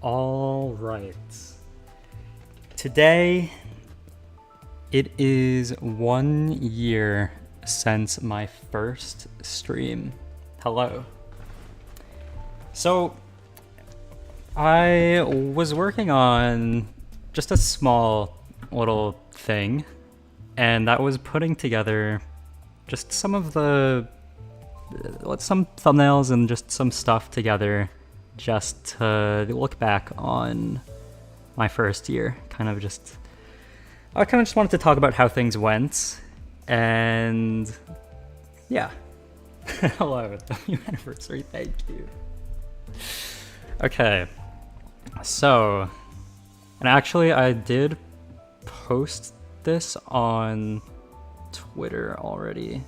All right. Today, it is 1 year since my first stream. Hello. So, I was working on just a small little thing, and that was putting together just some thumbnails and just some stuff together just to look back on my first year. I kind of just wanted to talk about how things went, and yeah. Hello, W anniversary, thank you. Okay, so, and actually I did post this on Twitter already,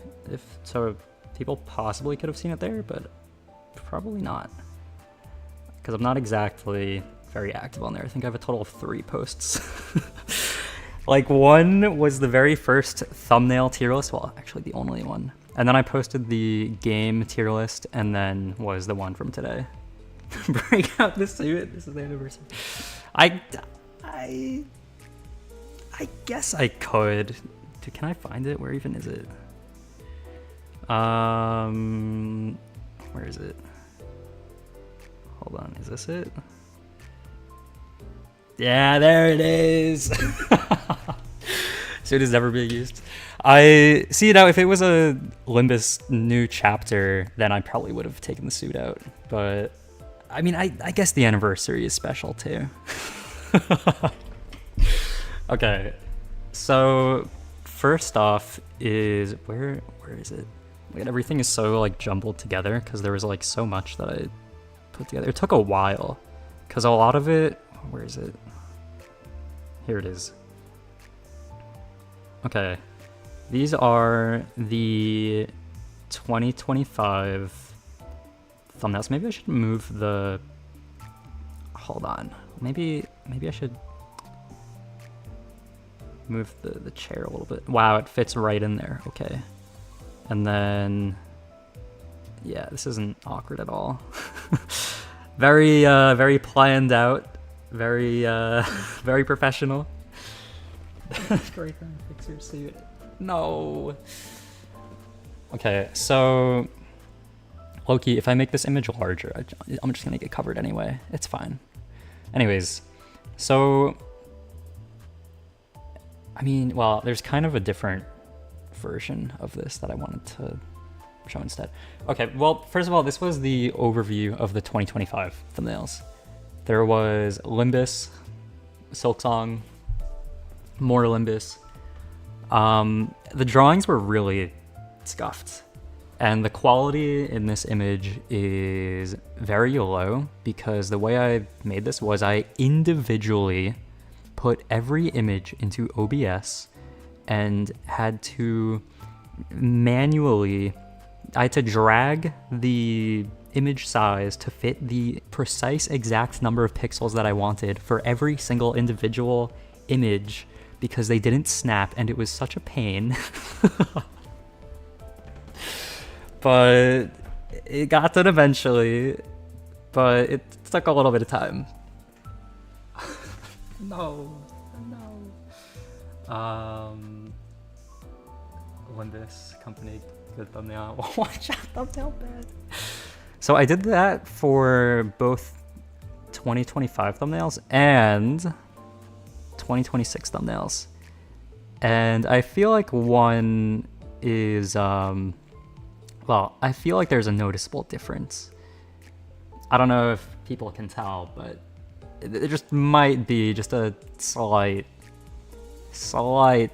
so people possibly could have seen it there, but probably not, because I'm not exactly very active on there. I think I have a total of 3 posts. Like, one was the very first thumbnail tier list, well, actually the only one, and then I posted the game tier list, and then was the one from today. Break out the suit, this is the anniversary. I guess I could. Dude, can I find it? Where even is it? Where is it? Hold on, is this it? Yeah, there it is. Suit is never being used. I see now. If it was a Limbus new chapter, then I probably would have taken the suit out. But I mean, I guess the anniversary is special too. Okay, so first off is where is it? Like, everything is so like jumbled together because there was like so much that I put together. It took a while because a lot of it. Where is it? Here it is. Okay, these are the 2025 thumbnails. Maybe I should move the. Hold on. Maybe I should move the chair a little bit. Wow, it fits right in there. Okay, and then yeah, this isn't awkward at all. Very planned out. Very very professional. Great, fix your suit. No. Okay, so Loki, if I make this image larger, I'm just gonna get covered anyway. It's fine. Anyways, so I mean, well, there's kind of a different version of this that I wanted to show instead. Okay, well, first of all, this was the overview of the 2025 thumbnails. There was Limbus, Silksong, more Limbus. The drawings were really scuffed, and the quality in this image is very low because the way I made this was I individually put every image into OBS and had to manually, I had to drag the image size to fit the precise exact number of pixels that I wanted for every single individual image because they didn't snap, and it was such a pain. But it got done eventually, but it took a little bit of time. No. Limbus company, good thumbnail. Watch out, thumbnail bad. So I did that for both 2025 thumbnails and 2026 thumbnails. And I feel like one is, well, I feel like there's a noticeable difference. I don't know if people can tell, but it just might be just a slight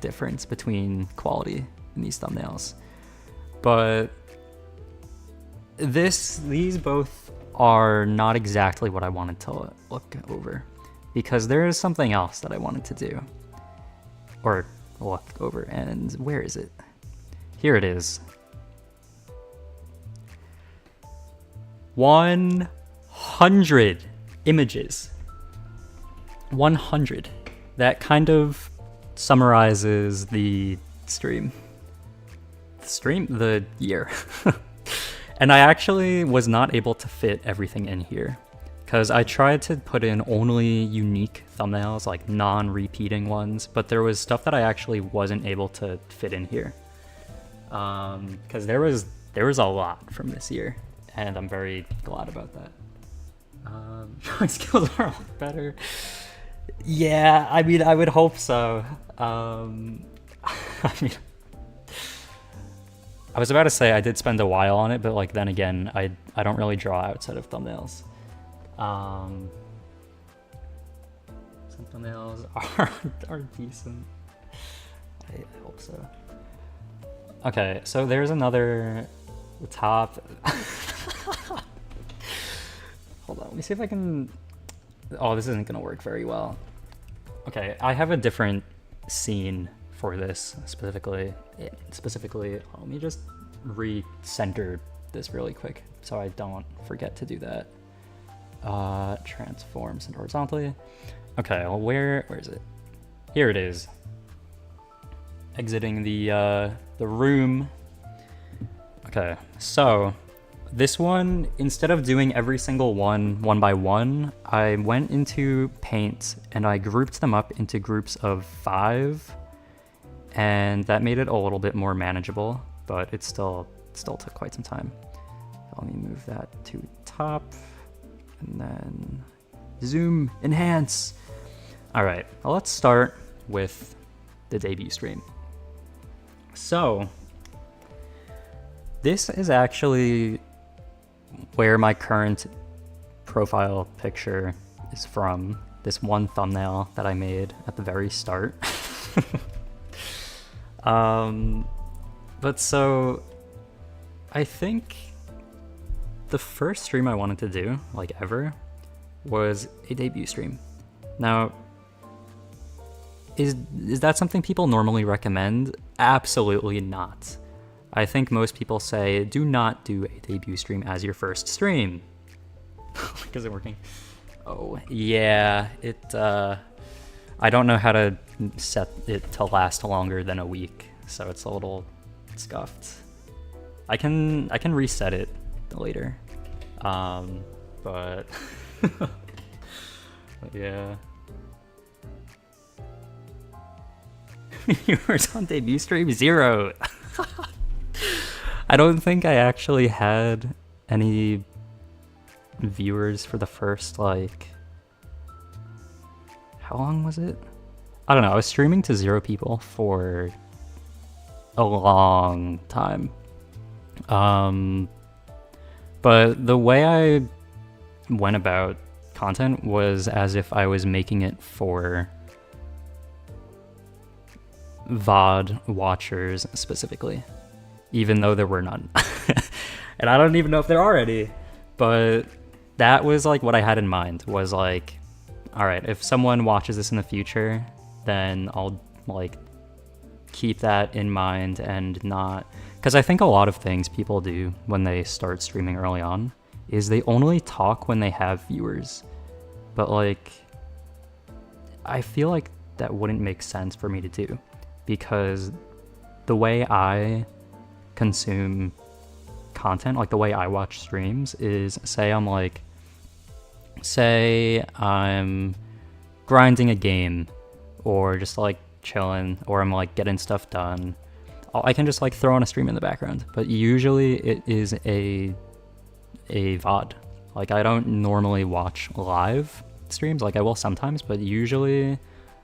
difference between quality in these thumbnails. But these both are not exactly what I wanted to look over, because there is something else that I wanted to do or look over, and where is it? Here it is. 100 images. 100. That kind of summarizes the stream. The year. And I actually was not able to fit everything in here because I tried to put in only unique thumbnails, like non-repeating ones, but there was stuff that I actually wasn't able to fit in here. Because there was a lot from this year, and I'm very glad about that. Drawing skills are a lot better. Yeah, I mean, I would hope so. I mean, I was about to say I did spend a while on it, but like then again, I don't really draw outside of thumbnails. Some thumbnails are decent. I hope so. Okay, so there's another top. Hold on, let me see if I can. Oh, this isn't gonna work very well. Okay, I have a different scene for this specifically. Let me just recenter this really quick so I don't forget to do that. Transform center horizontally. Okay, well, where is it? Here it is. Exiting the room. Okay, so this one, instead of doing every single one by one, I went into Paint and I grouped them up into groups of 5, and that made it a little bit more manageable, but it still took quite some time. Let me move that to top, and then zoom, enhance. All right, well, let's start with the debut stream. So this is actually where my current profile picture is from, this one thumbnail that I made at the very start. But so I think the first stream I wanted to do, like ever, was a debut stream. Now, is that something people normally recommend? Absolutely not. I think most people say, do not do a debut stream as your first stream. Is it working? Oh, yeah, I don't know how to set it to last longer than a week, so it's a little scuffed. I can reset it later. But yeah. Viewers on debut stream 0. I don't think I actually had any viewers for the first, like, how long was it? I don't know. I was streaming to 0 people for a long time. But the way I went about content was as if I was making it for VOD watchers specifically, even though there were none. And I don't even know if there are any, but that was like what I had in mind, was like, all right, if someone watches this in the future, then I'll like keep that in mind and not, because I think a lot of things people do when they start streaming early on is they only talk when they have viewers. But like, I feel like that wouldn't make sense for me to do, because the way I consume content, like the way I watch streams, is say I'm grinding a game or just like chilling, or I'm like getting stuff done. I can just like throw on a stream in the background, but usually it is a VOD. Like, I don't normally watch live streams, like I will sometimes, but usually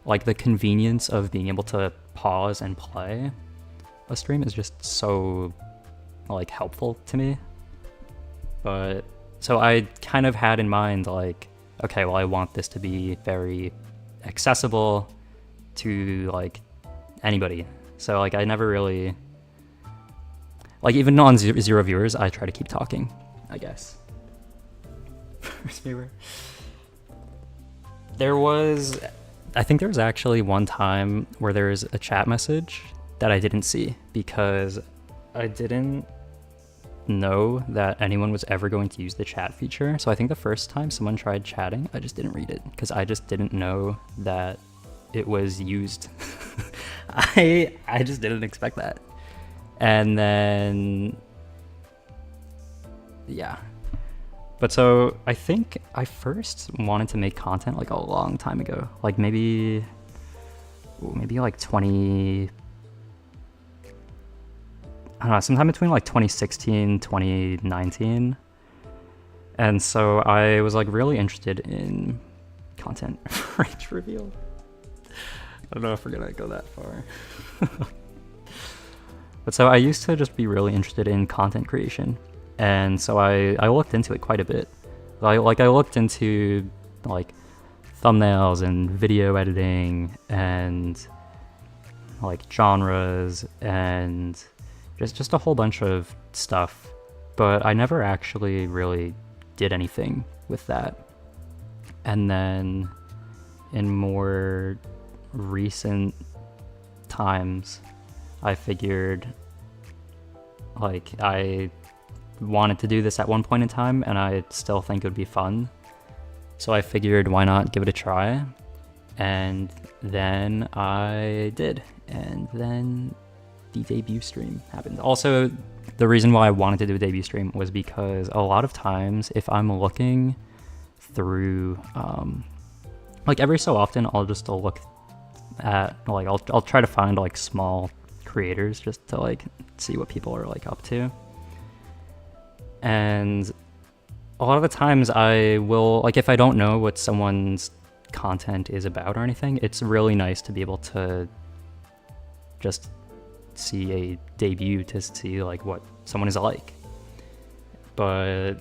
like the convenience of being able to pause and play a stream is just so like helpful to me. But so I kind of had in mind like, okay, well, I want this to be very accessible to like anybody. So like I never really, like, even on 0 viewers, I try to keep talking, I guess. First viewer. I think there was actually one time where there was a chat message that I didn't see because I didn't know that anyone was ever going to use the chat feature. So I think the first time someone tried chatting, I just didn't read it because I just didn't know that it was used. I just didn't expect that. And then, yeah. But so I think I first wanted to make content like a long time ago, like maybe like 20, I don't know, sometime between like 2016, 2019. And so I was like really interested in content range reveal. I don't know if we're gonna go that far. But so I used to just be really interested in content creation. And so I looked into it quite a bit. I looked into like thumbnails and video editing and like genres and just a whole bunch of stuff. But I never actually really did anything with that. And then in more recent times, I figured like I wanted to do this at one point in time and I still think it would be fun. So I figured why not give it a try? And then I did. And then the debut stream happened. Also, the reason why I wanted to do a debut stream was because a lot of times if I'm looking through, like every so often I'll just look at, like I'll try to find like small creators just to like see what people are like up to. And a lot of the times I will, like if I don't know what someone's content is about or anything, it's really nice to be able to just see a debut to see like what someone is like. But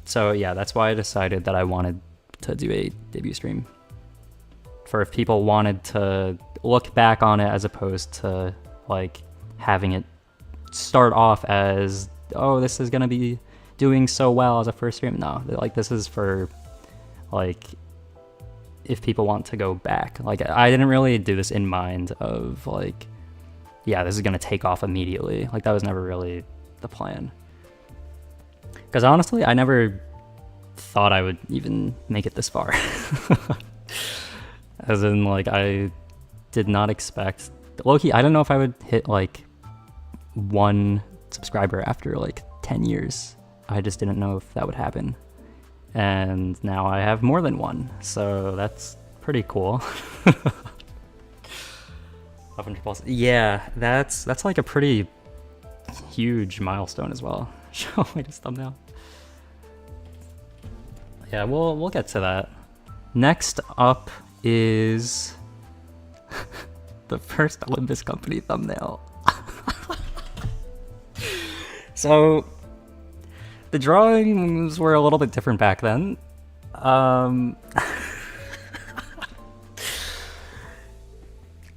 so yeah, that's why I decided that I wanted to do a debut stream, for if people wanted to look back on it as opposed to like having it start off as, oh, this is gonna be doing so well as a first stream. No, like this is for like if people want to go back. Like I didn't really do this in mind of like, yeah, this is gonna take off immediately. Like that was never really the plan. Because honestly, I never thought I would even make it this far. As in, like, I did not expect... Low-key, I don't know if I would hit, like, 1 subscriber after, like, 10 years. I just didn't know if that would happen. And now I have more than 1, so that's pretty cool. 500 plus. Yeah, that's like a pretty huge milestone as well. Show latest thumbnail. Yeah, we'll get to that. Next up is the first Olympus Company thumbnail. So the drawings were a little bit different back then.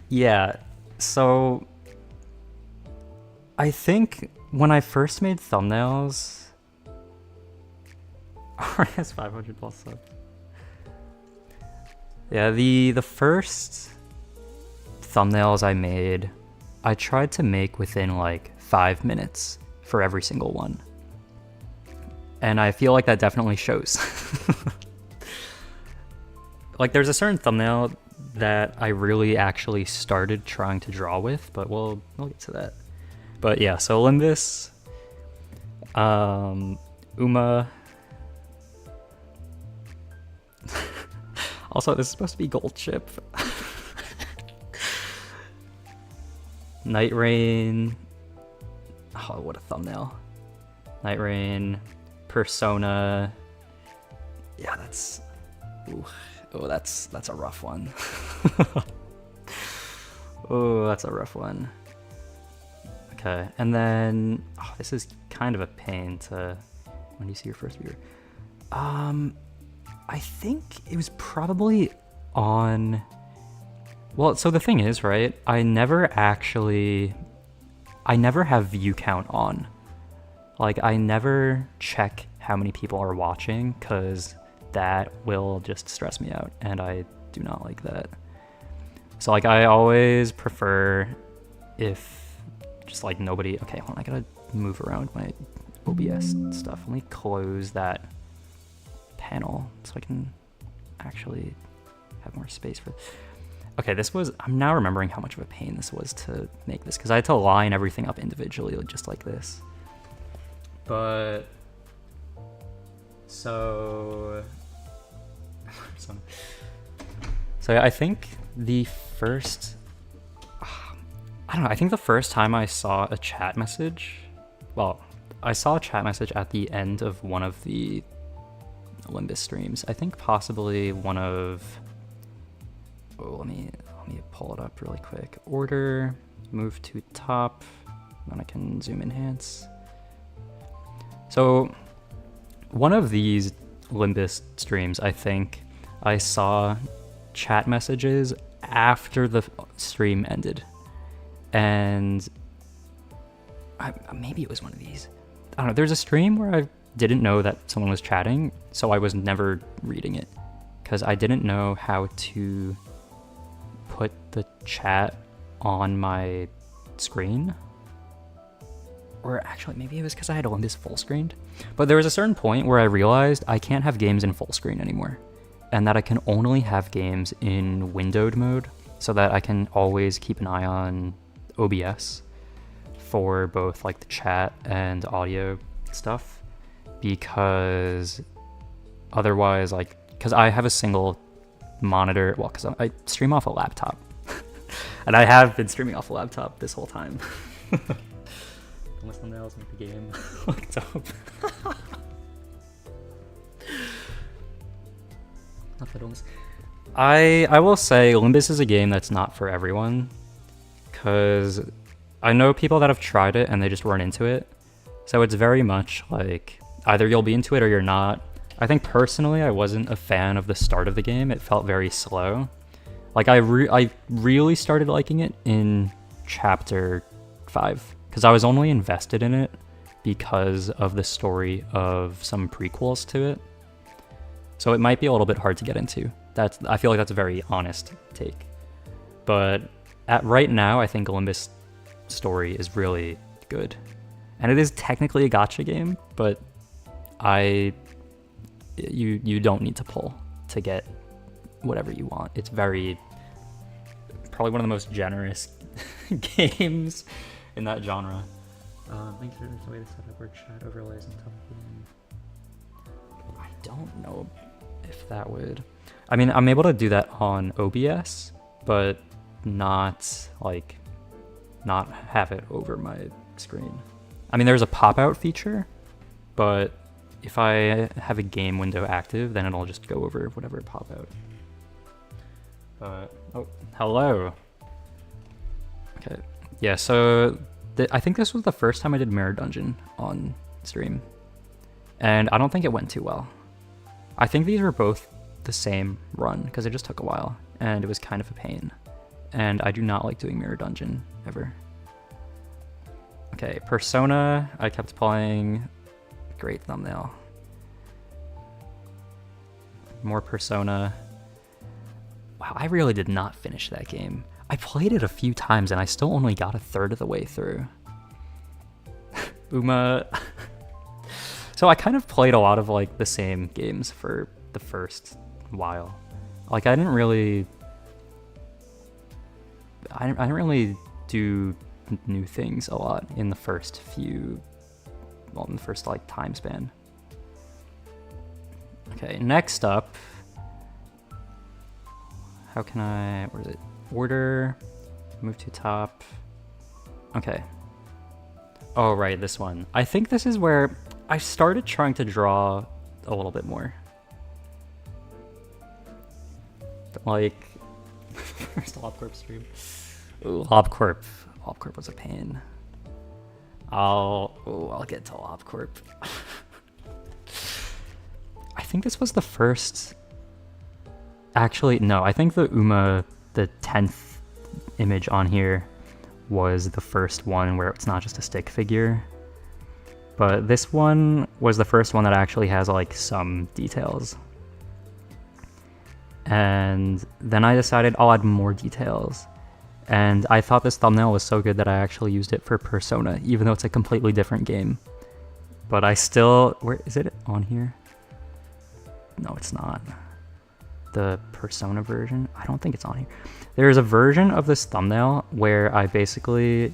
Yeah, so I think when I first made thumbnails, RS 500 plus sub. Yeah, the first thumbnails I made, I tried to make within like 5 minutes for every single one. And I feel like that definitely shows. Like there's a certain thumbnail that I really actually started trying to draw with, but we'll get to that. But yeah, so Olympus, Uma. Also, this is supposed to be Gold Chip. Night Rain. Oh, what a thumbnail. Night Rain, Persona. Yeah, that's... Ooh. Oh, that's a rough one. Oh, that's a rough one. Okay, and then... Oh, this is kind of a pain to... When do you see your first viewer? I think it was probably on... Well, so the thing is, right? I never have view count on. Like, I never check how many people are watching, because that will just stress me out, and I do not like that. So, like, I always prefer if just, like, nobody... Okay, hold on, I gotta move around my OBS stuff. Let me close that panel so I can actually have more space for... Okay, this was... I'm now remembering how much of a pain this was to make this, because I had to line everything up individually, just like this. But... So I think the first, I don't know, I think the first time I saw a chat message, well, I saw a chat message at the end of one of the Olympus streams. I think possibly one of, let me pull it up really quick. Order, move to top, then I can zoom enhance. So one of these Olympus streams, I think I saw chat messages after the stream ended, and maybe it was one of these. I don't know. There's a stream where I didn't know that someone was chatting, so I was never reading it because I didn't know how to put the chat on my screen. Or actually, maybe it was because I had Olympus full screened. But there was a certain point where I realized I can't have games in full screen anymore, and that I can only have games in windowed mode so that I can always keep an eye on OBS for both like the chat and audio stuff, because otherwise, like, because I have a single monitor, well, because I stream off a laptop and I have been streaming off a laptop this whole time. Almost thumbnails make the game look dope. Not that almost. I will say Olympus is a game that's not for everyone, because I know people that have tried it and they just weren't into it. So it's very much like either you'll be into it or you're not. I think personally I wasn't a fan of the start of the game. It felt very slow. Like I really started liking it in chapter 5, because I was only invested in it because of the story of some prequels to it. So it might be a little bit hard to get into. I feel like that's a very honest take. But right now, I think Olympus story is really good. And it is technically a gacha game, but you don't need to pull to get whatever you want. It's probably one of the most generous games in that genre. Thanks for the way to set up our chat overlays on top of the game. I don't know if that would. I mean, I'm able to do that on OBS, but not have it over my screen. I mean, there's a pop-out feature, but if I have a game window active, then it'll just go over whatever pop-out. Oh, hello. Okay, yeah, so I think this was the first time I did Mirror Dungeon on stream, and I don't think it went too well. I think these were both the same run, because it just took a while, and it was kind of a pain, and I do not like doing Mirror Dungeon, ever. Okay, Persona, I kept playing. Great thumbnail. More Persona. Wow, I really did not finish that game. I played it a few times and I still only got a third of the way through. Uma. So I kind of played a lot of like the same games for the first while. Like I didn't really do new things a lot in the first like time span. Okay, next up, where is it? Order, move to top. Okay. Oh, right, this one. I think this is where I started trying to draw a little bit more. Like, first LobCorp stream. Ooh, LobCorp was a pain. I'll get to LobCorp. I think this was the first. Actually, no. I think the Uma, the 10th image on here, was the first one where it's not just a stick figure. But this one was the first one that actually has like some details. And then I decided I'll add more details. And I thought this thumbnail was so good that I actually used it for Persona, even though it's a completely different game. But I still, where is it on here? No, it's not. The Persona version? I don't think it's on here. There's a version of this thumbnail where I basically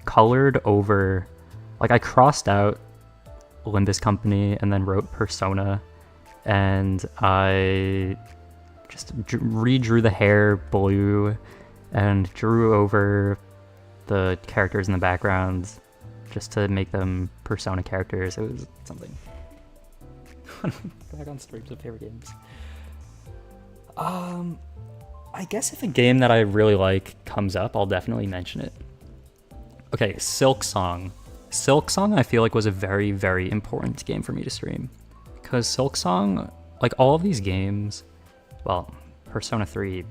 colored over, like I crossed out Limbus Company and then wrote Persona, and I just redrew the hair blue and drew over the characters in the background just to make them Persona characters. It was something. Back on streams of favorite games. I guess if a game that I really like comes up, I'll definitely mention it. Okay, Silksong. Silksong I feel like was a very, very important game for me to stream. Because Silksong, like all of these games, well, Persona 3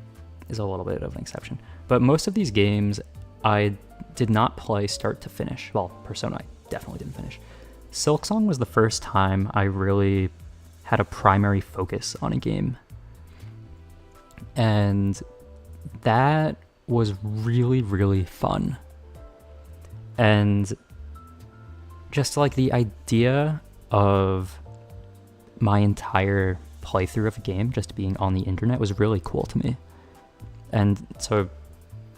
is a little bit of an exception, but most of these games I did not play start to finish. Well, Persona I definitely didn't finish. Silksong was the first time I really had a primary focus on a game. And that was really, really fun. And just like the idea of my entire playthrough of a game just being on the internet was really cool to me. And so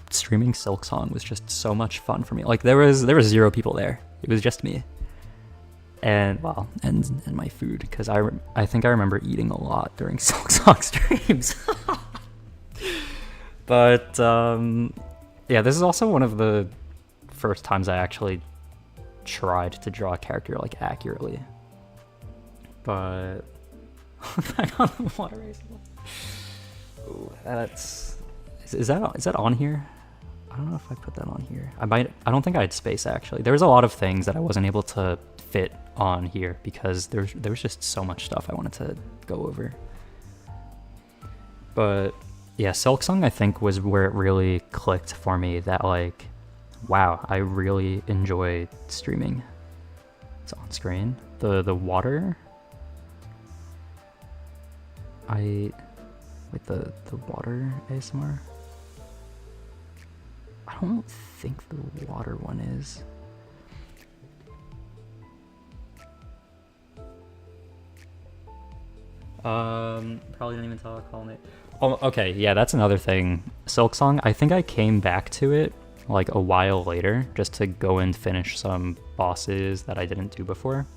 streaming Silksong was just so much fun for me. Like there was 0 people there. It was just me. And well, and my food, because I think I remember eating a lot during Silksong streams. But yeah, this is also one of the first times I actually tried to draw a character like accurately. But back on the water race. Ooh, is that on here? I don't know if I put that on here. I don't think I had space actually. There was a lot of things that I wasn't able to fit on here because there was just so much stuff I wanted to go over. But yeah, Silksong I think was where it really clicked for me that like, wow, I really enjoy streaming. It's on screen. The water. The water ASMR. I don't think the water one is. Probably didn't even talk all night. Oh, okay, yeah, that's another thing. Silksong, I think I came back to it like a while later just to go and finish some bosses that I didn't do before.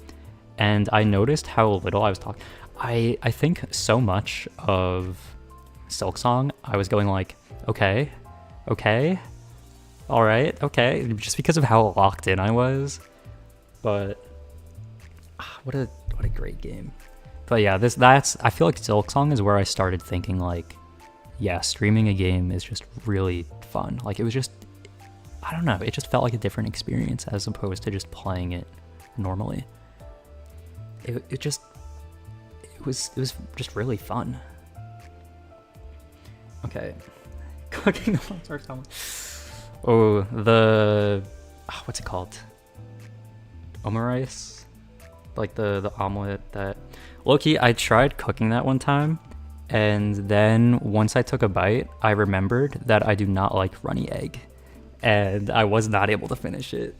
And I noticed how little I was talking. I think so much of Silksong, I was going like, okay, all right, okay, just because of how locked in I was. But what a great game. But yeah, I feel like Silksong is where I started thinking like, yeah, streaming a game is just really fun. Like it was just, I don't know, it just felt like a different experience as opposed to just playing it normally. It was just really fun. Okay, cooking on first time. Oh, what's it called? Omurice, like the omelet that. Low-key, I tried cooking that one time, and then once I took a bite, I remembered that I do not like runny egg, and I was not able to finish it.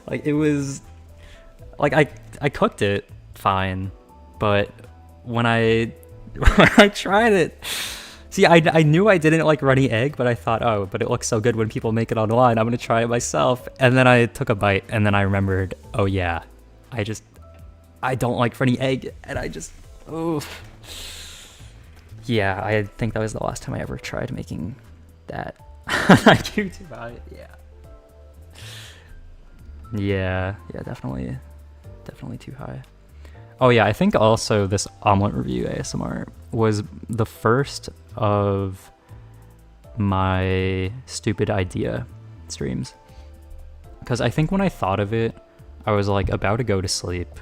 Like it was, like I cooked it fine, but when I tried it, see, I knew I didn't like runny egg, but I thought, oh, but it looks so good when people make it online, I'm gonna try it myself. And then I took a bite, and then I remembered, oh yeah, I don't like runny egg, and yeah, I think that was the last time I ever tried making that. I do too about it, yeah, definitely too high. Oh yeah, I think also this omelet review ASMR was the first of my stupid idea streams, because I think when I thought of it, I was like about to go to sleep,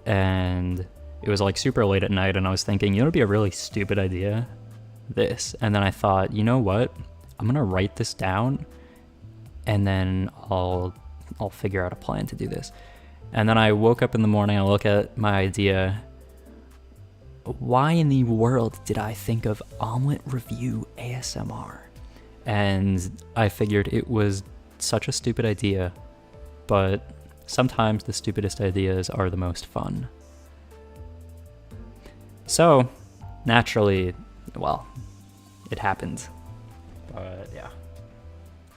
and it was like super late at night, and I was thinking, you know, it'd be a really stupid idea, this. And then I thought, you know what? I'm gonna write this down, and then I'll figure out a plan to do this. And then I woke up in the morning, I look at my idea. Why in the world did I think of omelet review ASMR? And I figured it was such a stupid idea, but sometimes the stupidest ideas are the most fun. So, naturally, well, it happened. But yeah.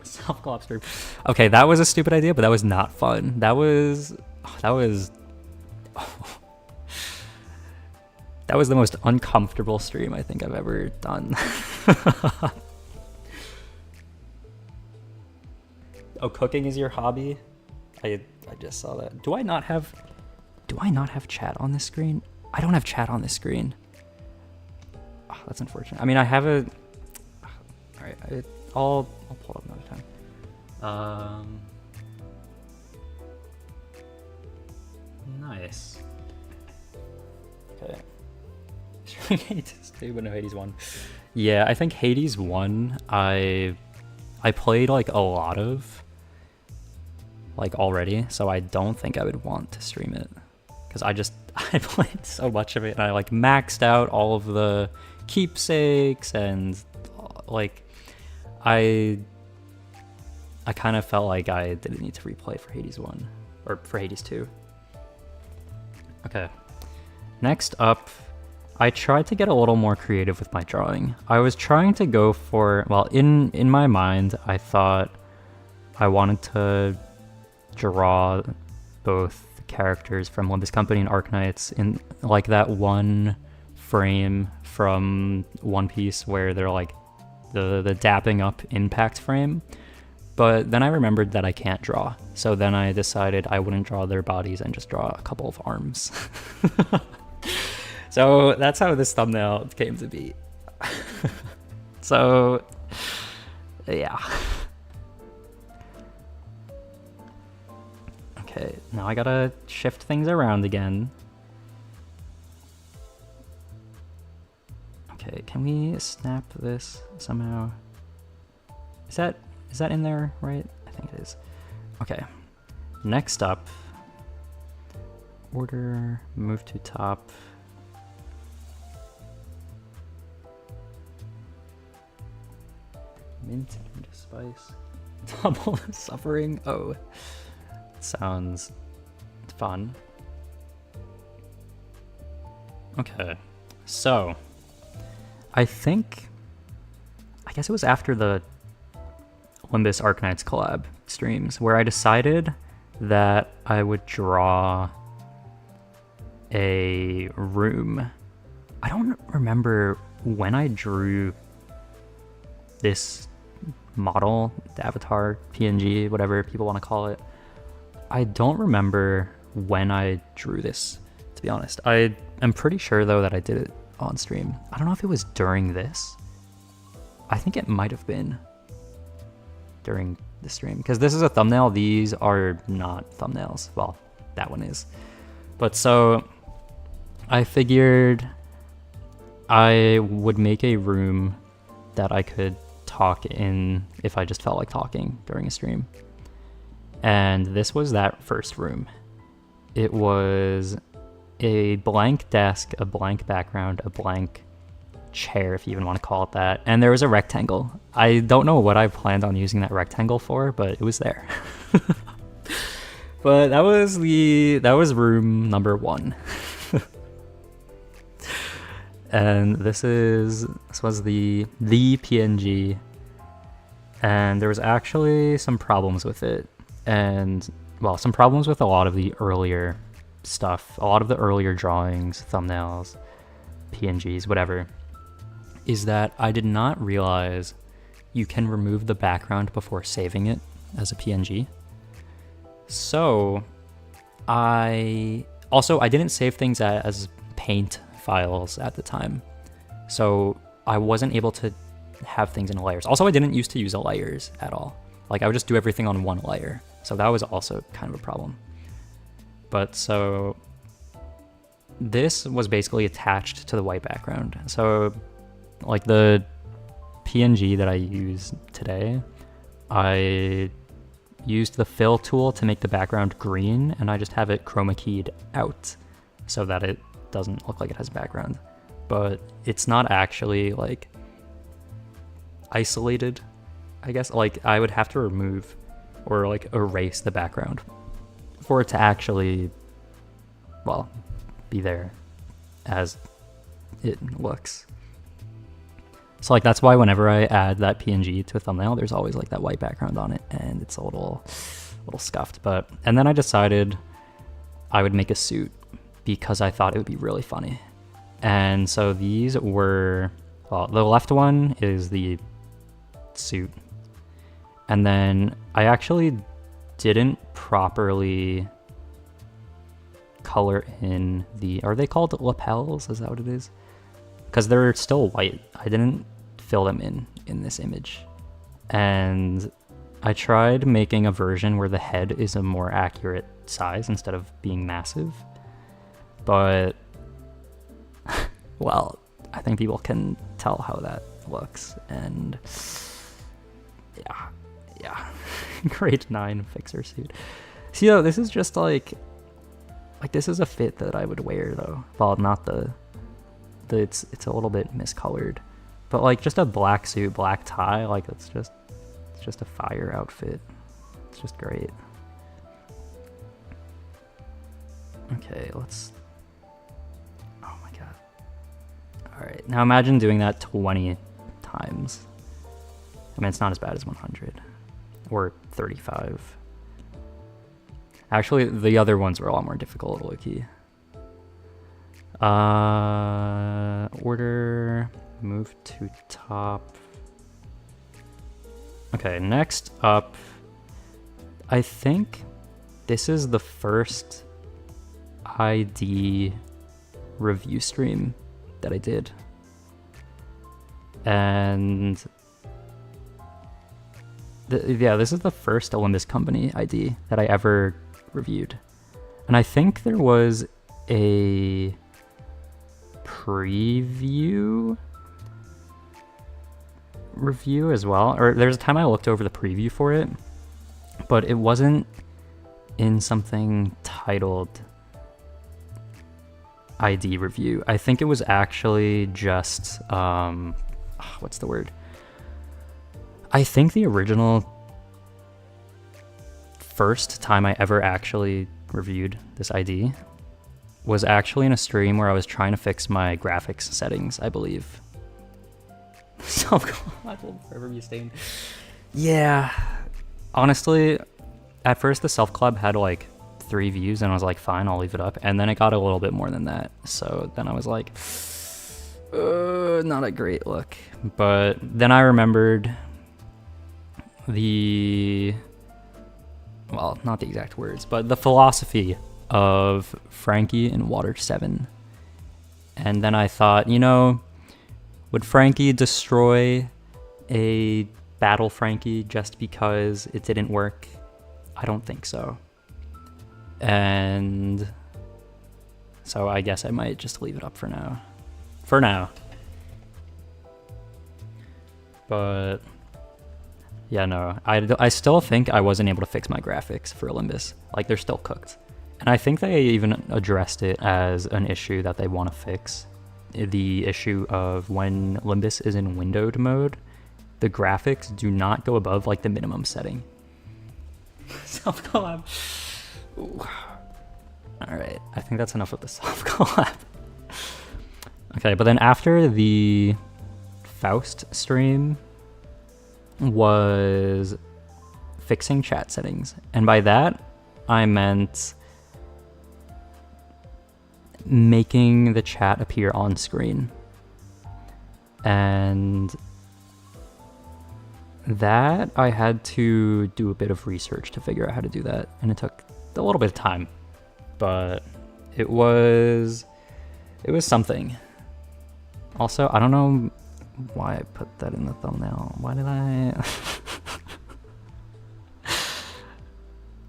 Self-collapse stream. Okay, that was a stupid idea, but that was not fun. That was That was the most uncomfortable stream I think I've ever done. Oh, cooking is your hobby? I just saw that. Do I not have chat on this screen? I don't have chat on this screen. Oh, that's unfortunate. I mean, I have a... Alright, I'll pull it up another time. Nice. Okay. Hades 2, but no Hades 1. Yeah, I think Hades 1, I played like a lot of, like already, so I don't think I would want to stream it. Because I played so much of it, and I like maxed out all of the keepsakes, and like, I kind of felt like I didn't need to replay for Hades 1, or for Hades 2. Okay, next up, I tried to get a little more creative with my drawing. I was trying to go for, well, in my mind, I thought I wanted to draw both characters from Olympus Company and Arknights in like that one frame from One Piece where they're like the dapping up impact frame. But then I remembered that I can't draw. So then I decided I wouldn't draw their bodies and just draw a couple of arms. So that's how this thumbnail came to be. So, yeah. Okay, now I gotta shift things around again. Okay, can we snap this somehow? Is that in there, right? I think it is. Okay, next up, order, move to top. Mint and spice. Double suffering. Oh, sounds fun. Okay, so I guess it was after the Olympus Arknights collab streams where I decided that I would draw a room. I don't remember when I drew this model, the avatar, PNG, whatever people want to call it. I don't remember when I drew this, to be honest. I am pretty sure though that I did it on stream. I don't know if it was during this. I think it might have been during the stream because this is a thumbnail. These are not thumbnails. Well, that one is. But so I figured I would make a room that I could talk in if I just felt like talking during a stream. And this was that first room. It was a blank desk, a blank background, a blank chair, if you even want to call it that, and there was a rectangle. I don't know what I planned on using that rectangle for, but it was there. But that was room number 1. And this was the PNG, and there was actually some problems with it, and well, some problems with a lot of the earlier stuff, a lot of the earlier drawings, thumbnails, PNGs, whatever, is that I did not realize you can remove the background before saving it as a PNG. So I didn't save things as paint files at the time, so I wasn't able to have things in layers. Also, I didn't used to use layers at all. Like I would just do everything on one layer, so that was also kind of a problem. But so this was basically attached to the white background. So like the PNG that I use today, I used the fill tool to make the background green, and I just have it chroma keyed out so that it doesn't look like it has background. But it's not actually like isolated, I guess. Like I would have to remove or like erase the background for it to actually, well, be there as it looks. So like that's why whenever I add that PNG to a thumbnail, there's always like that white background on it, and it's a little scuffed. And then I decided I would make a suit. because I thought it would be really funny. And so these were, well, the left one is the suit. And then I actually didn't properly color in the, are they called lapels? Is that what it is? Because they're still white. I didn't fill them in this image. And I tried making a version where the head is a more accurate size instead of being massive. But, well, I think people can tell how that looks. And yeah. Grade 9 fixer suit. See, though, this is just like this is a fit that I would wear, though. Well, not it's a little bit miscolored. But like just a black suit, black tie, like it's just a fire outfit. It's just great. Okay, let's, oh my god. All right, now imagine doing that 20 times. I mean, it's not as bad as 100 or 35. Actually, the other ones were a lot more difficult, low-key. Order, move to top. Okay, next up, I think this is the first ID review stream that I did. And yeah, this is the first Olympus Company ID that I ever reviewed. And I think there was a preview review as well, or there's a time I looked over the preview for it, but it wasn't in something titled ID review. I think it was actually just what's the word? I think the original first time I ever actually reviewed this ID was actually in a stream where I was trying to fix my graphics settings, I believe. Self-collab will forever be stained. Yeah, honestly, at first the self-collab had like 3 views and I was like, fine, I'll leave it up. And then it got a little bit more than that. So then I was like, not a great look. But then I remembered well, not the exact words, but the philosophy of Frankie in Water 7. And then I thought, you know, would Frankie destroy a Battle Frankie just because it didn't work? I don't think so. And so I guess I might just leave it up for now. For now. But yeah, no, I still think I wasn't able to fix my graphics for Olympus. Like, they're still cooked. And I think they even addressed it as an issue that they want to fix. The issue of when Olympus is in windowed mode, the graphics do not go above like the minimum setting. Self-collab. Alright, I think that's enough of the self-collab. Okay, but then after the Faust stream was fixing chat settings. And by that, I meant making the chat appear on screen. And that I had to do a bit of research to figure out how to do that. And it took a little bit of time, but it was something. Also, I don't know why I put that in the thumbnail. Why did I?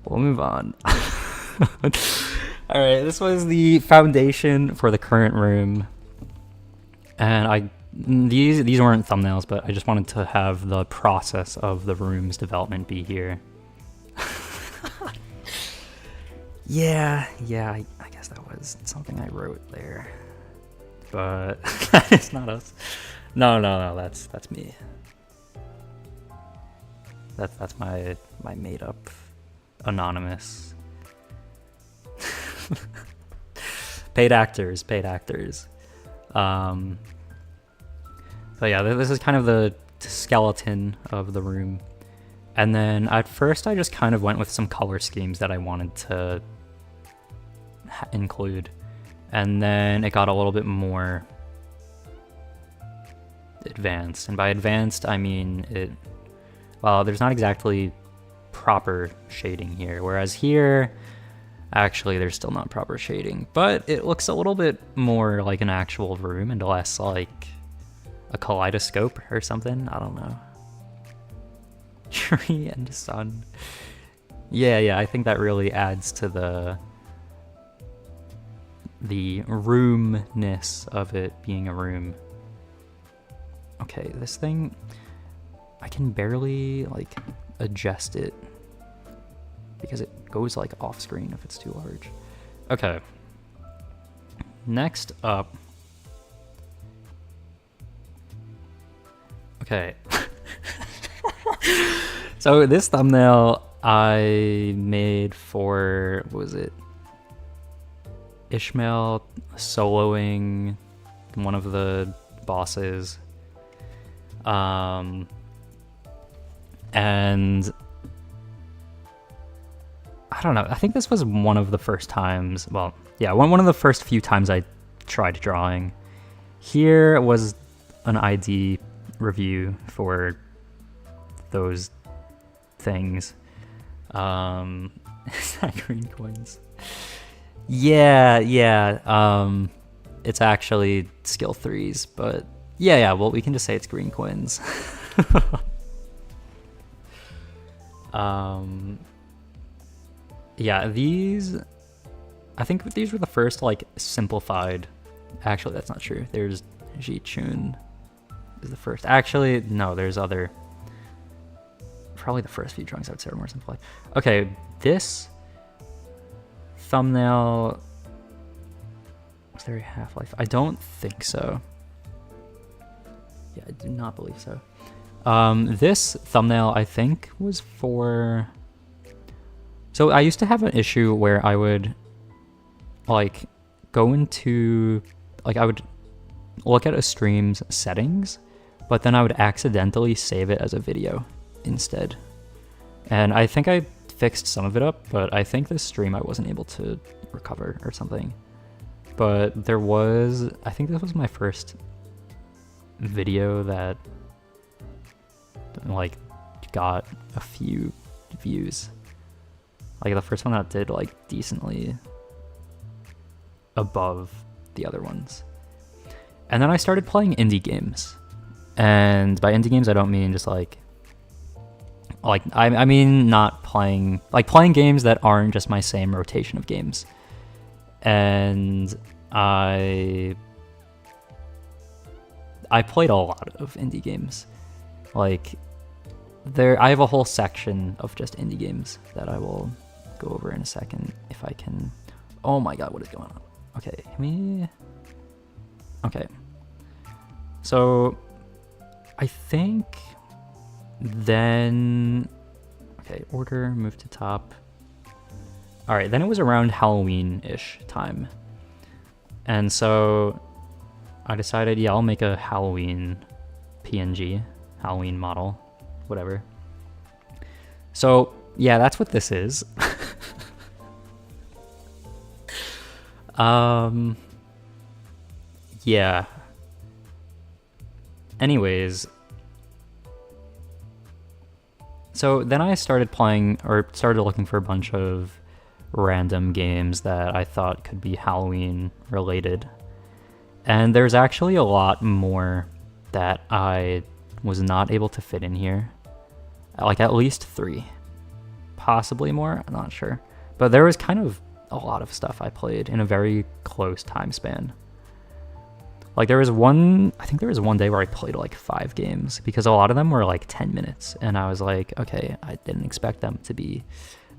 We'll move on. All right, this was the foundation for the current room, and these weren't thumbnails, but I just wanted to have the process of the room's development be here. Yeah, I guess that was something I wrote there, but it's not us. No, that's me. That's my made up anonymous paid actors. So yeah, this is kind of the skeleton of the room. And then at first I just kind of went with some color schemes that I wanted to include. And then it got a little bit more advanced. And by advanced, I mean well, there's not exactly proper shading here. Whereas here, actually, there's still not proper shading. But it looks a little bit more like an actual room and less like a kaleidoscope or something. I don't know. Tree and sun. Yeah, I think that really adds to the roomness of it being a room. Okay, this thing, I can barely like adjust it because it goes like off screen if it's too large. Okay. Next up. Okay. So this thumbnail I made for, what was it? Ishmael soloing one of the bosses. And I don't know, I think this was one of the first times, well, yeah, one of the first few times I tried drawing. Here was an ID review for those things. Is that green coins? Yeah. It's actually skill 3s, but yeah, well, we can just say it's green coins. Yeah, these, I think these were the first, like, simplified, actually, that's not true. There's Ji-chun is the first. Actually, no, there's other, probably the first few drawings I would say are more simplified. Okay, this thumbnail, was there a Half-Life? I don't think so. Yeah, I do not believe so. This thumbnail, I think, was for... So I used to have an issue where I would, like, go into... Like, I would look at a stream's settings, but then I would accidentally save it as a video instead. And I think I fixed some of it up, but I think this stream I wasn't able to recover or something. But there was... I think this was my first video that like got a few views, like the first one that did like decently above the other ones. And then I started playing indie games, and by indie games I don't mean just like I mean not playing, like playing games that aren't just my same rotation of games. And I played a lot of indie games. Like, I have a whole section of just indie games that I will go over in a second if I can. Oh my god, what is going on? Okay, okay. So, I think then, okay, order, move to top. All right, then it was around Halloween-ish time. And so I decided, yeah, I'll make a Halloween PNG, Halloween model, whatever. So, yeah, that's what this is. Yeah. Anyways. So then I started playing, or started looking for a bunch of random games that I thought could be Halloween related. And there's actually a lot more that I was not able to fit in here. Like at least 3. Possibly more, I'm not sure. But there was kind of a lot of stuff I played in a very close time span. Like I think there was one day where I played like 5 games, because a lot of them were like 10 minutes. And I was like, okay, I didn't expect them to be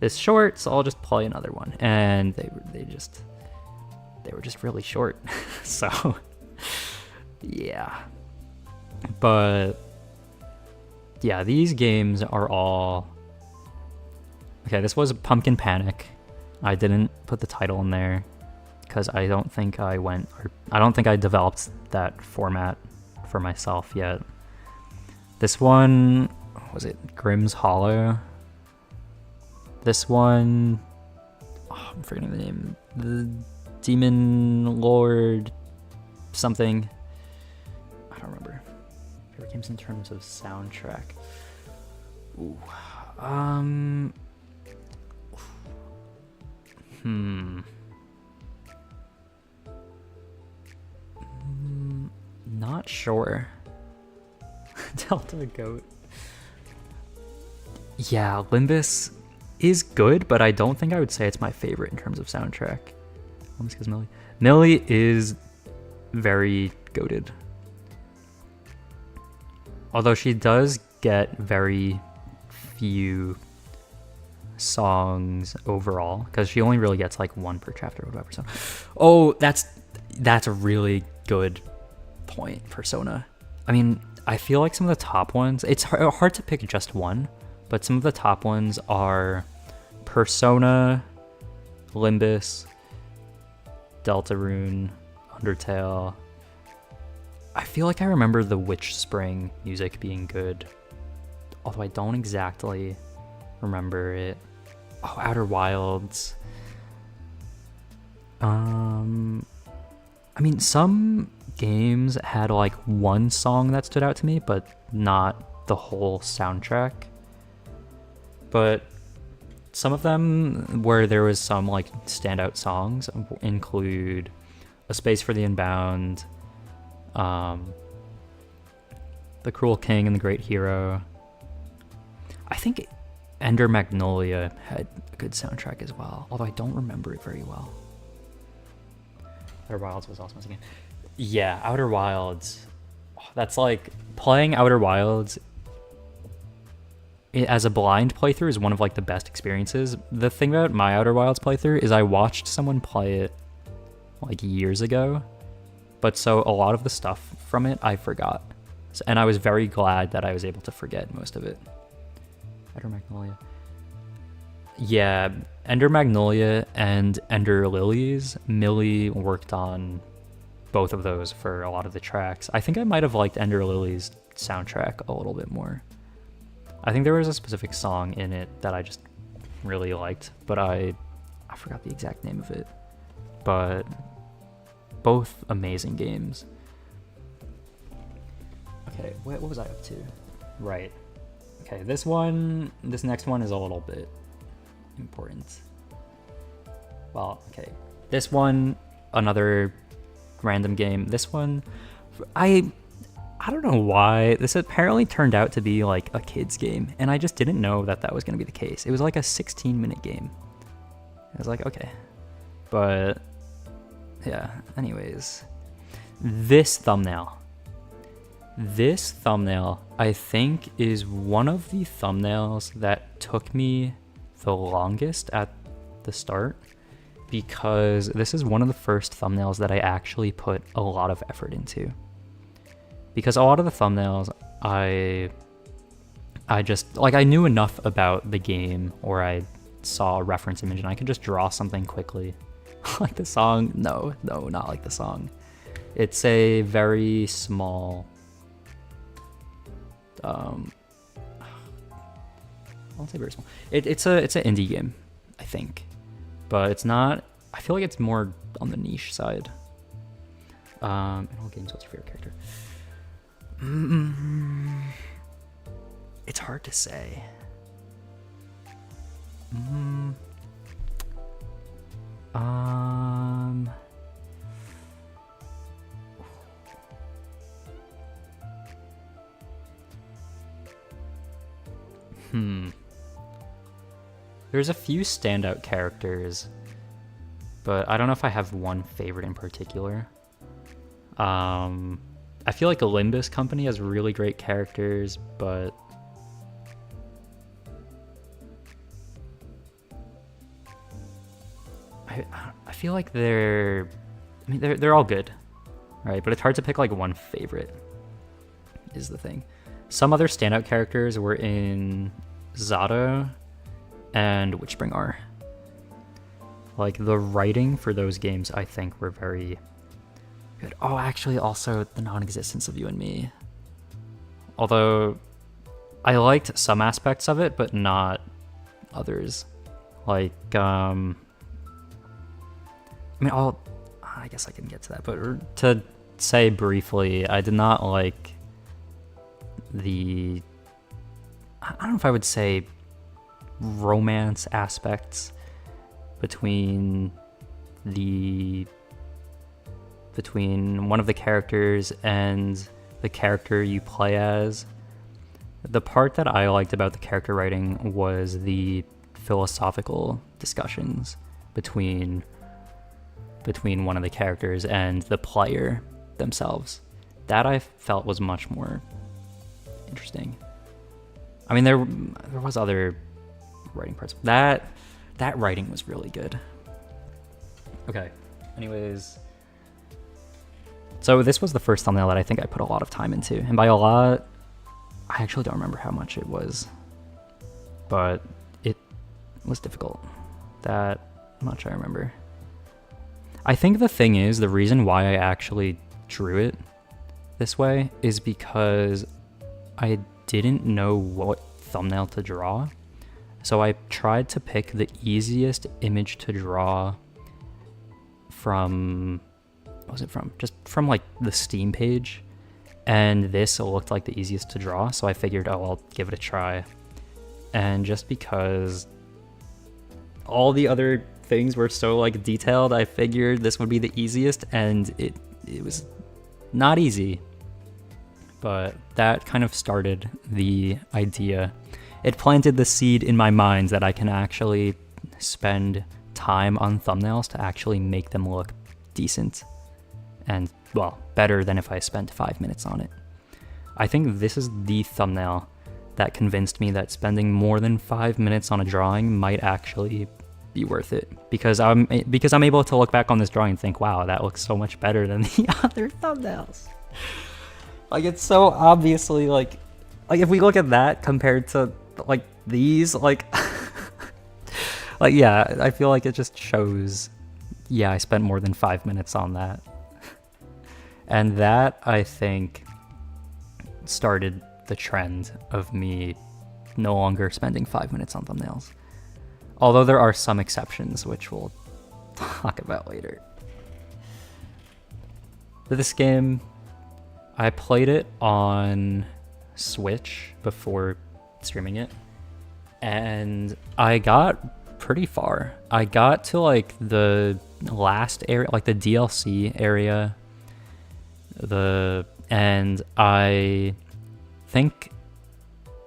this short, so I'll just play another one. And they were just really short. So yeah. But yeah, these games are all... Okay, this was Pumpkin Panic. I didn't put the title in there because I don't think I developed that format for myself yet. This one, was it Grimm's Hollow? This one, oh, I'm forgetting the name. The Demon Lord something. I don't remember. Favorite games in terms of soundtrack. Ooh. Not sure. Delta Goat. Yeah, Limbus is good, but I don't think I would say it's my favorite in terms of soundtrack. Almost because Millie. Millie is very goated. Although she does get very few songs overall, because she only really gets like one per chapter or whatever. So, oh, that's a really good point. Persona. I mean, I feel like some of the top ones, it's hard to pick just one, but some of the top ones are Persona, Limbus, Deltarune, Undertale. I feel like I remember the Witch Spring music being good, although I don't exactly remember it. Oh, Outer Wilds. I mean, some games had like one song that stood out to me, but not the whole soundtrack. But some of them where there was some like standout songs include A Space for the Unbound, The Cruel King and the Great Hero. I think Ender Magnolia had a good soundtrack as well, although I don't remember it very well. Outer Wilds was also a game. Yeah, Outer Wilds. That's like playing Outer Wilds as a blind playthrough is one of like the best experiences. The thing about my Outer Wilds playthrough is I watched someone play it like years ago, but so a lot of the stuff from it I forgot, and I was very glad that I was able to forget most of it. Ender Magnolia. Yeah, Ender Magnolia and Ender Lilies. Millie worked on both of those for a lot of the tracks. I think I might have liked Ender Lilies soundtrack a little bit more. I think there was a specific song in it that I just really liked, but I forgot the exact name of it. But both amazing games. Okay, what was I up to? Right. Okay, this next one is a little bit important. Well, okay. This one, another random game. This one, I don't know why. This apparently turned out to be like a kid's game, and I just didn't know that was going to be the case. It was like a 16-minute game. I was like, okay. But, yeah, anyways. This thumbnail, I think, is one of the thumbnails that took me the longest at the start, because this is one of the first thumbnails that I actually put a lot of effort into. Because a lot of the thumbnails, I just, like, I knew enough about the game, or I saw a reference image and I could just draw something quickly. Like the song, no, not like the song. It's a very small, I won't say very small. It's an indie game, I think, but it's not. I feel like it's more on the niche side. In all games, what's your favorite character? It's hard to say. There's a few standout characters, but I don't know if I have one favorite in particular. I feel like Olympus Company has really great characters, but I feel like they're all good, right? But it's hard to pick like one favorite, is the thing. Some other standout characters were in Zato and Witchspring R. Like, the writing for those games, I think, were very good. Oh, actually, also the non-existence of You and Me. Although I liked some aspects of it, but not others. Like, I mean, I guess I can get to that. But to say briefly, I did not like the, I don't know if I would say romance aspects between one of the characters and the character you play as. The part that I liked about the character writing was the philosophical discussions between one of the characters and the player themselves. That I felt was much more interesting. I mean, there was other writing parts. That writing was really good. Okay. Anyways, so this was the first thumbnail that I think I put a lot of time into, and by a lot, I actually don't remember how much it was, but it was difficult. That much I remember. I think the thing is, the reason why I actually drew it this way is because I didn't know what thumbnail to draw. So I tried to pick the easiest image to draw from, what was it from? Just from like the Steam page. And this looked like the easiest to draw. So I figured, oh, I'll give it a try. And just because all the other things were so like detailed, I figured this would be the easiest, and it was not easy. But that kind of started the idea. It planted the seed in my mind that I can actually spend time on thumbnails to actually make them look decent. And, well, better than if I spent 5 minutes on it. I think this is the thumbnail that convinced me that spending more than 5 minutes on a drawing might actually be worth it. Because I'm able to look back on this drawing and think, wow, that looks so much better than the other thumbnails. Like, it's so obviously, like if we look at that compared to, like, these, like, like, yeah, I feel like it just shows, yeah, I spent more than 5 minutes on that. And that, I think, started the trend of me no longer spending 5 minutes on thumbnails. Although there are some exceptions, which we'll talk about later. This game, I played it on Switch before streaming it, and I got pretty far. I got to like the last area, like the DLC area, and I think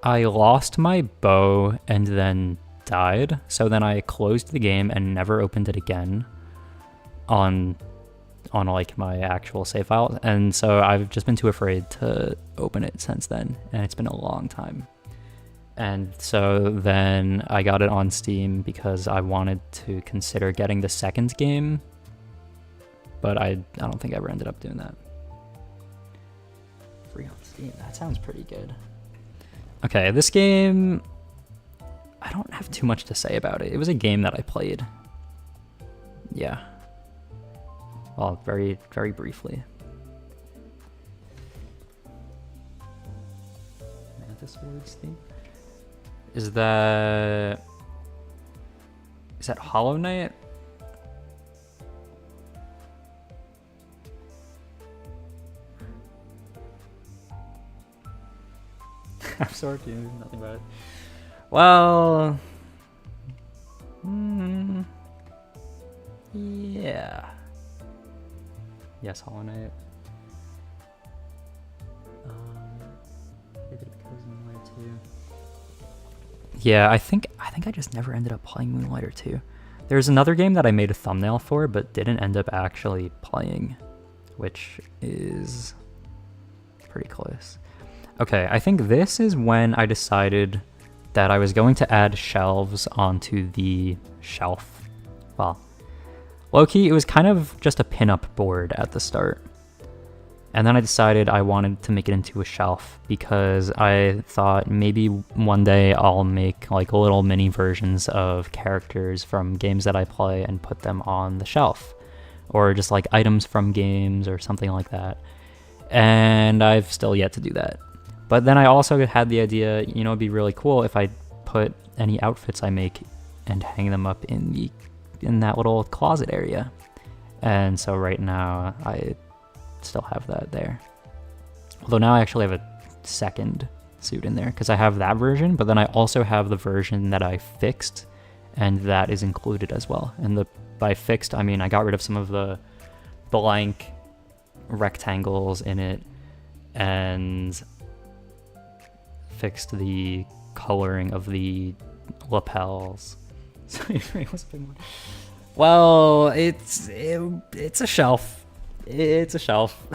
I lost my bow and then died. So then I closed the game and never opened it again on like my actual save file, and so I've just been too afraid to open it since then, and it's been a long time. And so then I got it on Steam because I wanted to consider getting the second game, but I don't think I ever ended up doing that. Free on Steam, that sounds pretty good. Okay, this game, I don't have too much to say about it. It was a game that I played. Yeah. Well, very, very briefly. Mantis Words theme? Is that Hollow Knight? I'm sorry, nothing about it. Well, yeah. Yes, Hollow Knight. Moonlighter 2. Yeah, I think I just never ended up playing Moonlighter 2. There's another game that I made a thumbnail for, but didn't end up actually playing, which is pretty close. Okay, I think this is when I decided that I was going to add shelves onto the shelf. Well, low-key, it was kind of just a pin-up board at the start. And then I decided I wanted to make it into a shelf because I thought maybe one day I'll make like little mini versions of characters from games that I play and put them on the shelf. Or just like items from games or something like that. And I've still yet to do that. But then I also had the idea, you know, it'd be really cool if I put any outfits I make and hang them up in that little closet area. And so right now I still have that there. Although now I actually have a second suit in there because I have that version, but then I also have the version that I fixed, and that is included as well. And by fixed, I mean I got rid of some of the blank rectangles in it and fixed the coloring of the lapels. Well, it's a shelf. It's a shelf.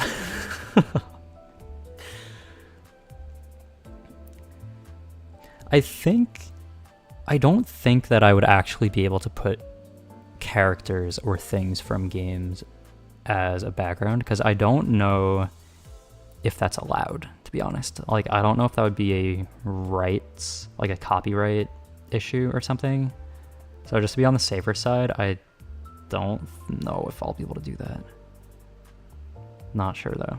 I don't think that I would actually be able to put characters or things from games as a background because I don't know if that's allowed, to be honest. Like, I don't know if that would be a rights, like a copyright issue or something. So just to be on the safer side, I don't know if I'll be able to do that. Not sure though.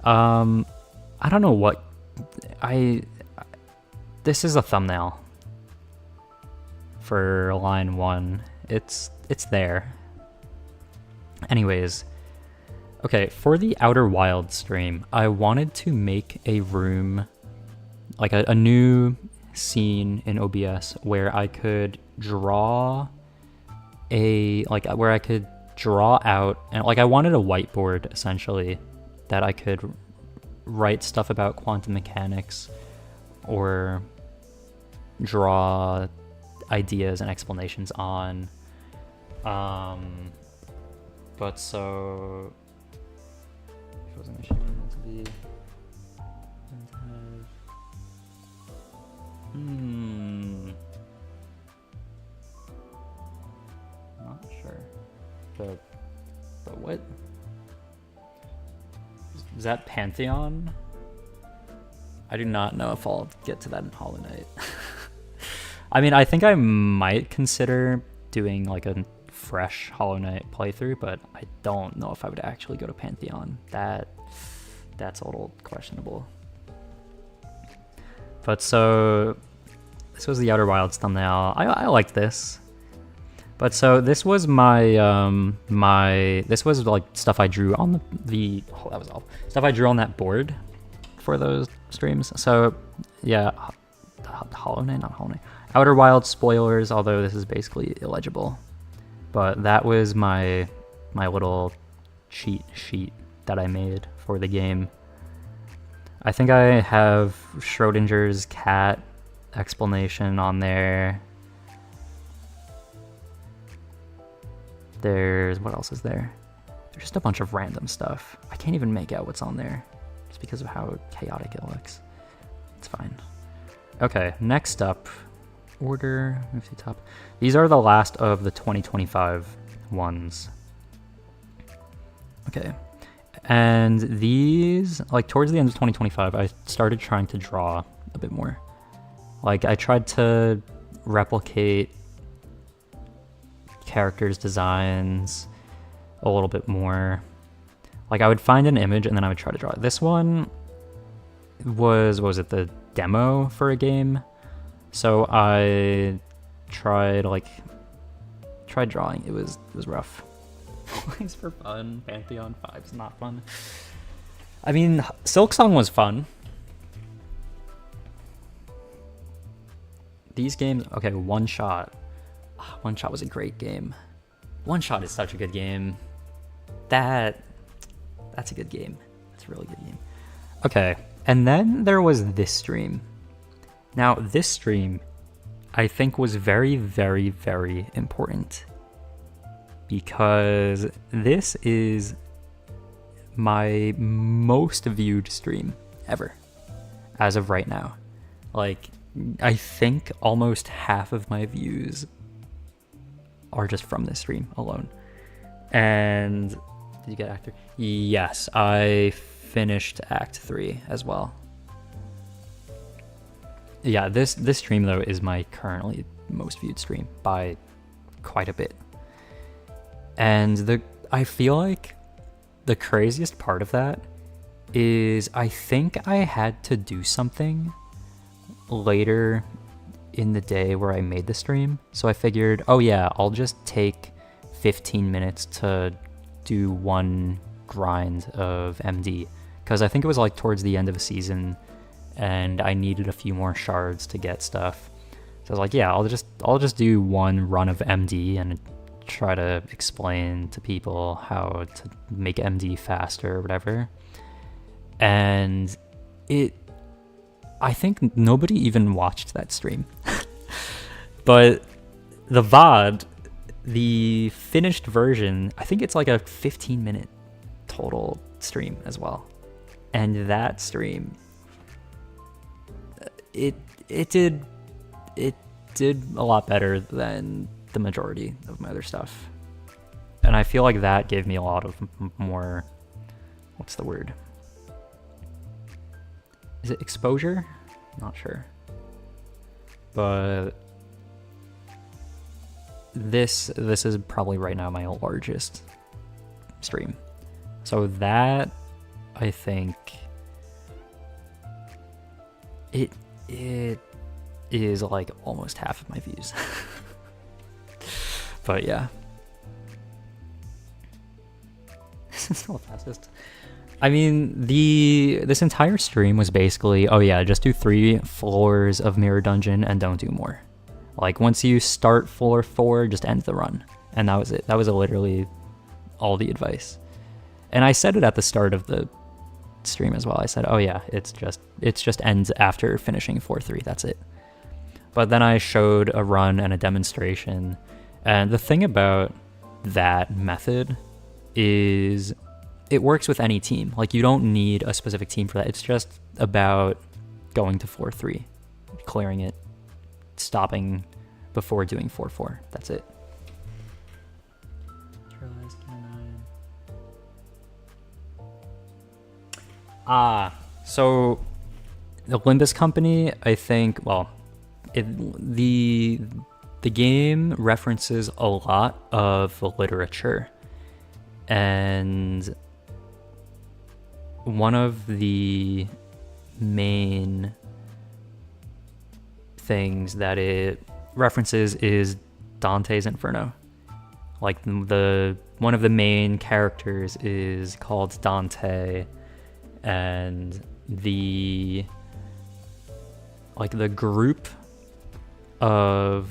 I don't know what this is a thumbnail for line 1. It's there. Anyways, okay, for the Outer Wilds stream, I wanted to make a room, like a new scene in OBS where I could draw where I could draw out, and like I wanted a whiteboard essentially that I could write stuff about quantum mechanics or draw ideas and explanations on. But so if it was an issue, I want to be not sure. The what? Is that Pantheon? I do not know if I'll get to that in Hollow Knight. I mean, I think I might consider doing like a fresh Hollow Knight playthrough, but I don't know if I would actually go to Pantheon. That's a little questionable. But so this was the Outer Wilds thumbnail. I liked this. But so this was my this was like stuff I drew on the oh, that was awful. Stuff I drew on that board for those streams. So yeah, Hollow Knight, not Hollow Knight. Outer Wilds spoilers, although this is basically illegible. But that was my little cheat sheet that I made for the game. I think I have Schrodinger's cat explanation on there. There's, what else is there? There's just a bunch of random stuff. I can't even make out what's on there just because of how chaotic it looks. It's fine. Okay, next up, order, move to top. These are the last of the 2025 ones. Okay. And these, like towards the end of 2025, I started trying to draw a bit more. Like I tried to replicate characters' designs a little bit more. Like I would find an image and then I would try to draw it. This one was, what was it, the demo for a game? So I tried drawing. It was rough. It's for fun. Pantheon 5 is not fun. I mean, Silksong was fun. These games, okay, One Shot. One Shot was a great game. One Shot is such a good game. That's a good game. That's a really good game. Okay, and then there was this stream. Now, this stream, I think, was very, very, very important. Because this is my most viewed stream ever, as of right now. Like, I think almost half of my views are just from this stream alone. And did you get Act 3? Yes, I finished Act 3 as well. Yeah, this stream though is my currently most viewed stream by quite a bit. And I feel like the craziest part of that is I think I had to do something later in the day where I made the stream. So I figured, oh yeah, I'll just take 15 minutes to do one grind of MD, because I think it was like towards the end of a season and I needed a few more shards to get stuff. So I was like, yeah, I'll just do one run of MD and try to explain to people how to make MD faster or whatever. And I think nobody even watched that stream. But the VOD, the finished version, I think it's like a 15-minute total stream as well. And that stream, it did a lot better than the majority of my other stuff. And I feel like that gave me a lot of more, what's the word? Is it exposure? Not sure. But this is probably right now my largest stream. So that, I think, it is like almost half of my views. But yeah. This is the fastest. I mean, this entire stream was basically, oh yeah, just do 3 floors of Mirror Dungeon and don't do more. Like, once you start floor 4, just end the run. And that was it. That was literally all the advice. And I said it at the start of the stream as well. I said, oh yeah, it's just ends after finishing 4-3. That's it. But then I showed a run and a demonstration. And the thing about that method is it works with any team. Like, you don't need a specific team for that. It's just about going to 4-3, clearing it, stopping before doing 4-4. That's it. So the Limbus Company, I think, well, the game references a lot of literature, and one of the main things that it references is Dante's Inferno. Like, one of the main characters is called Dante, and the group of,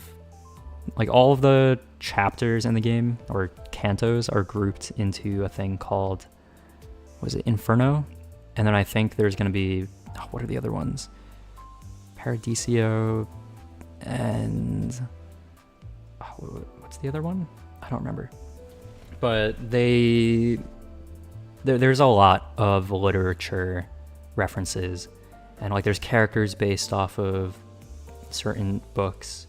like, all of the chapters in the game, or cantos, are grouped into a thing called, was it Inferno? And then I think there's going to be, what are the other ones? Paradiso, and what's the other one? I don't remember. But there's a lot of literature references, and like there's characters based off of certain books.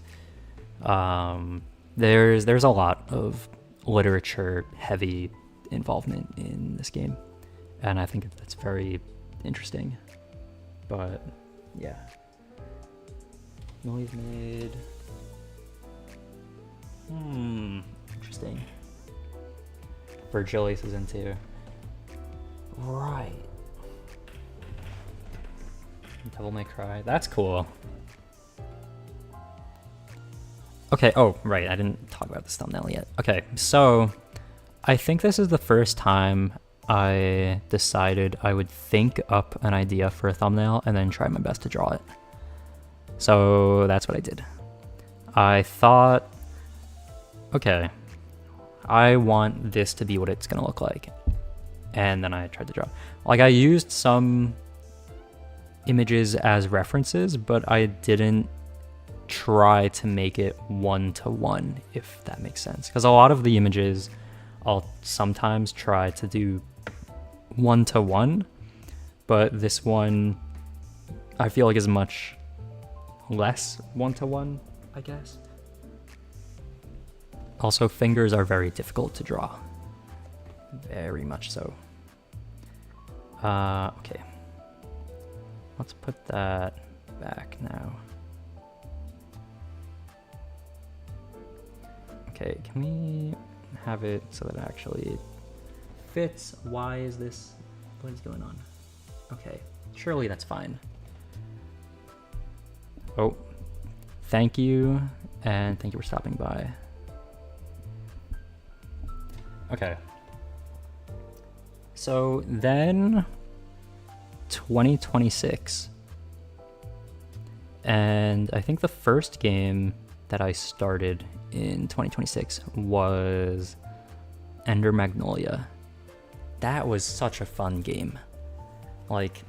There's a lot of literature heavy involvement in this game, and I think that's very interesting. But yeah, noise made. Interesting. Virgilius is into. Right. Devil May Cry. That's cool. Okay, oh, right. I didn't talk about this thumbnail yet. Okay, so I think this is the first time I decided I would think up an idea for a thumbnail and then try my best to draw it. So that's what I did. I thought, okay, I want this to be what it's gonna look like. And then I tried to draw. Like, I used some images as references, but I didn't try to make it one-to-one, if that makes sense. Because a lot of the images, I'll sometimes try to do one-to-one, but this one, I feel like is much less one-to-one, I guess. Also, fingers are very difficult to draw. Very much so. Okay. Let's put that back now. Okay, can we have it so that it actually fits? Why is this? What is going on? Okay, surely that's fine. Oh, thank you, and thank you for stopping by. Okay, So then 2026. And I think the first game that I started in 2026 was Ender Magnolia. That was such a fun game. Like,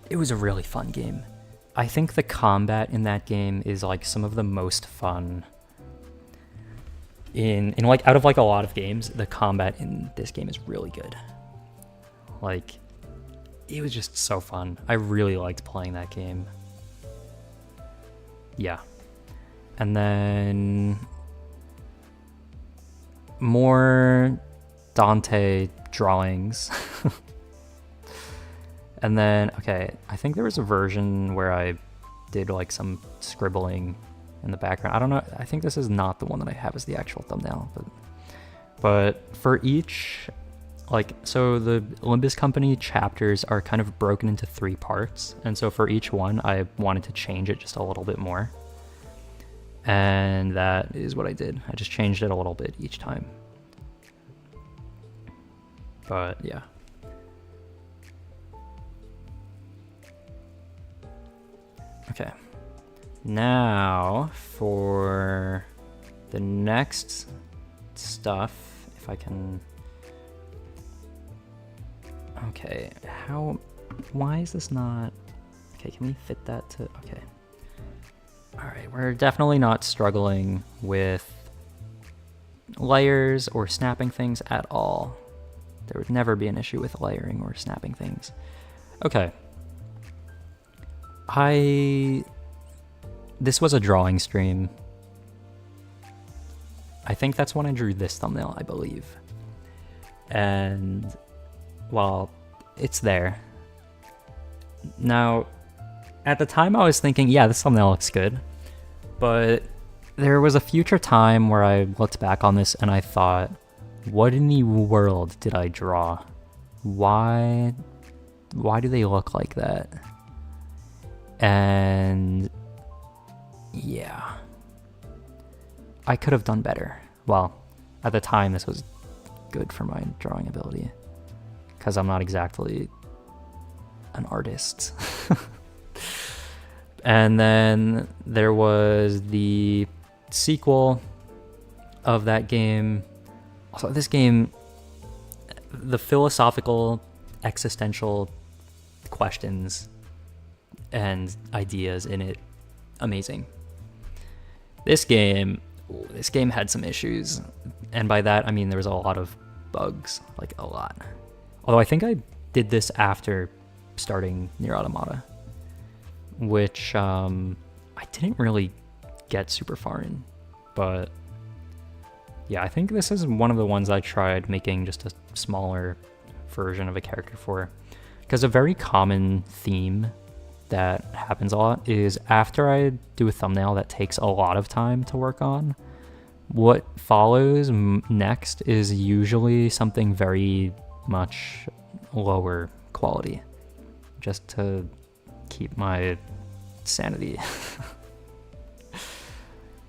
it was a really fun game. I think the combat in that game is like some of the most fun in like out of like a lot of games. The combat in this game is really good. Like, it was just so fun. I really liked playing that game. Yeah. And then more Dante drawings. And then, okay, I think there was a version where I did like some scribbling in the background. I don't know. I think this is not the one that I have as the actual thumbnail, but for each, like, so the Olympus Company chapters are kind of broken into 3 parts. And so for each one, I wanted to change it just a little bit more. And that is what I did. I just changed it a little bit each time. But yeah. Okay, now for the next stuff, if I can, okay, why is this not, okay, can we fit that to, okay. All right, we're definitely not struggling with layers or snapping things at all. There would never be an issue with layering or snapping things. Okay. This was a drawing stream. I think that's when I drew this thumbnail, I believe. And, well, it's there. Now, at the time I was thinking, yeah, this thumbnail looks good. But there was a future time where I looked back on this and I thought, what in the world did I draw? Why do they look like that? And yeah, I could have done better. Well, at the time this was good for my drawing ability because I'm not exactly an artist. And then there was the sequel of that game. Also, this game, the philosophical, existential questions and ideas in it, amazing. This game had some issues, and by that I mean there was a lot of bugs, like a lot. Although I think I did this after starting Nier Automata, which I didn't really get super far in, but yeah, I think this is one of the ones I tried making just a smaller version of a character for, because a very common theme that happens a lot is after I do a thumbnail that takes a lot of time to work on, what follows next is usually something very much lower quality, just to keep my sanity.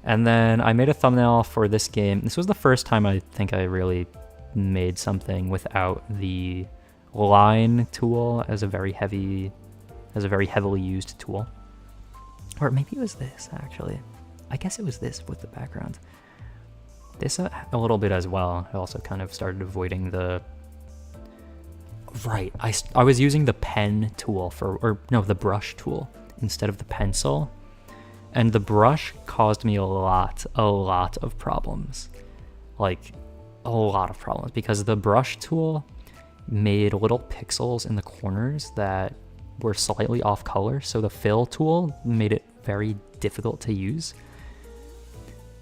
And then I made a thumbnail for this game. This was the first time I think I really made something without the line tool as a very heavily used tool. Or maybe it was this, actually. I guess it was this with the background. This a little bit as well. I also kind of started avoiding the... Right, I was using the pen tool the brush tool instead of the pencil. And the brush caused me a lot of problems. Like, a lot of problems. Because the brush tool made little pixels in the corners that were slightly off color. So the fill tool made it very difficult to use.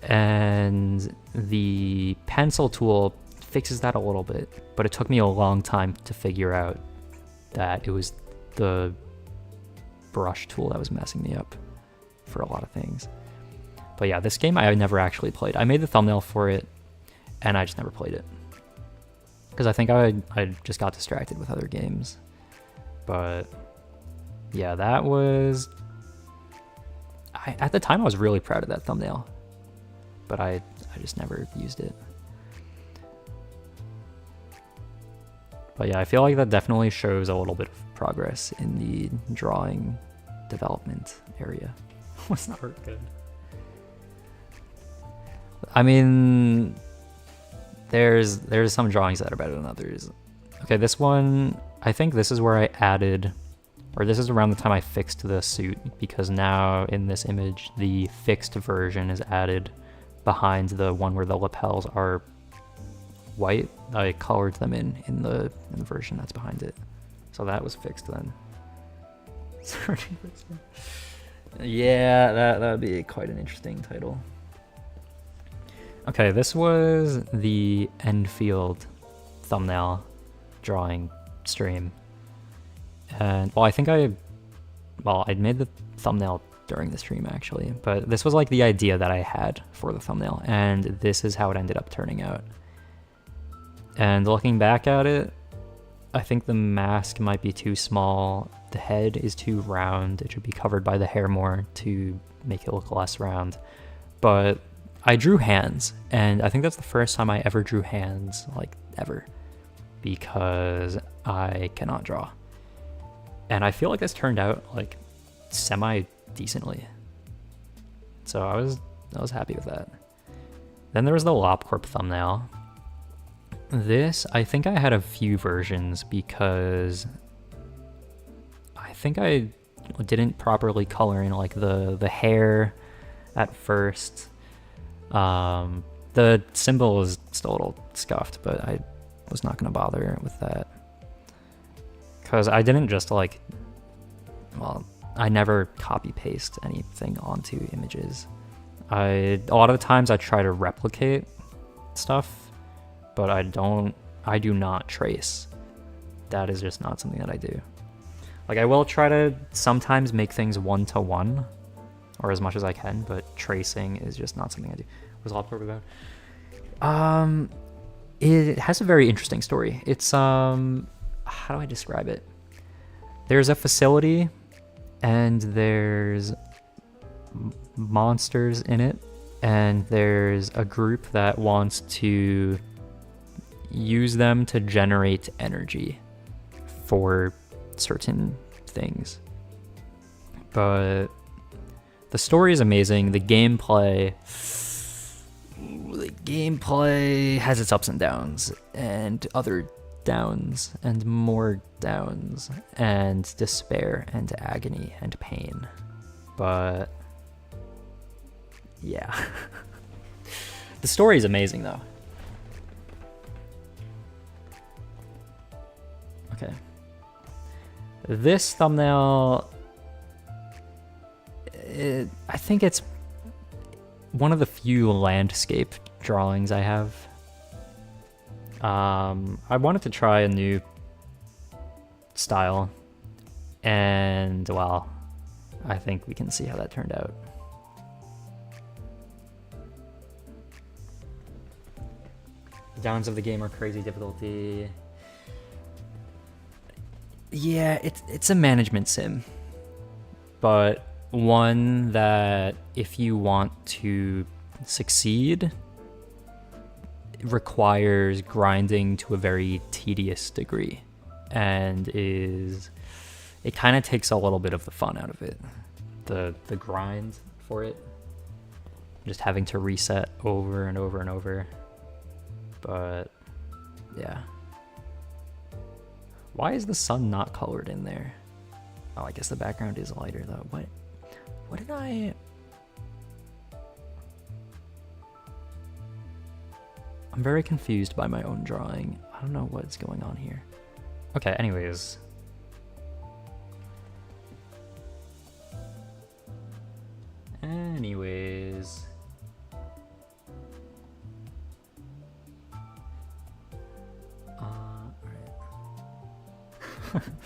And the pencil tool fixes that a little bit. But it took me a long time to figure out that it was the brush tool that was messing me up for a lot of things. But yeah, this game I never actually played. I made the thumbnail for it and I just never played it because I think I just got distracted with other games. But yeah, that was at the time I was really proud of that thumbnail, but I just never used it. But yeah, I feel like that definitely shows a little bit of progress in the drawing development area. What's not good? I mean, there's some drawings that are better than others. Okay, this one, I think this is where I added, or this is around the time I fixed the suit, because now in this image, the fixed version is added behind the one where the lapels are white. I colored them in the version that's behind it. So that was fixed then. Yeah, that would be quite an interesting title. Okay, this was the Enfield thumbnail drawing stream. And, well, I think I'd made the thumbnail during the stream, actually. But this was, like, the idea that I had for the thumbnail. And this is how it ended up turning out. And looking back at it, I think the mask might be too small. The head is too round. It should be covered by the hair more to make it look less round. But I drew hands, and I think that's the first time I ever drew hands, like, ever. Because I cannot draw. And I feel like this turned out, like, semi-decently. So I was happy with that. Then there was the LopCorp thumbnail. This, I think I had a few versions because I think I didn't properly color in, like, the hair at first. The symbol is still a little scuffed, but I was not going to bother with that. Because I didn't just, like, well, I never copy-paste anything onto images. A lot of the times I try to replicate stuff, but I do not trace. That is just not something that I do. Like, I will try to sometimes make things one-to-one, or as much as I can, but tracing is just not something I do. What's LopCorp about? It has a very interesting story. It's, how do I describe it? There's a facility, and there's monsters in it, and there's a group that wants to use them to generate energy for certain things. But the story is amazing. The gameplay has its ups and downs, and other downs, and more downs, and despair, and agony, and pain. But yeah. The story is amazing, though. Okay. This thumbnail, I think it's one of the few landscape drawings I have. I wanted to try a new style, and, well, I think we can see how that turned out. The downs of the game are crazy difficulty. Yeah, it's a management sim, but one that, if you want to succeed, requires grinding to a very tedious degree, and it kind of takes a little bit of the fun out of it. The grind for it, just having to reset over and over and over. But yeah. Why is the sun not colored in there? Oh, I guess the background is lighter though. What did I... I'm very confused by my own drawing. I don't know what's going on here. Okay, anyways.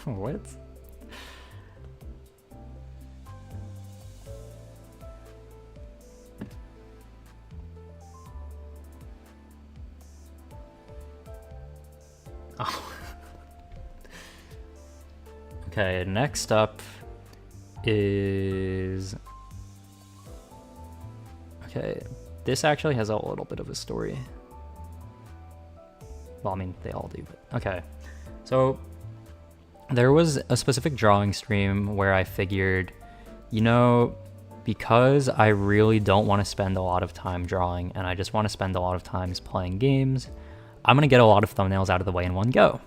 What? Oh. Okay, next up is... Okay, this actually has a little bit of a story. Well, I mean, they all do, but... Okay. So there was a specific drawing stream where I figured, you know, because I really don't want to spend a lot of time drawing and I just want to spend a lot of times playing games, I'm going to get a lot of thumbnails out of the way in one go.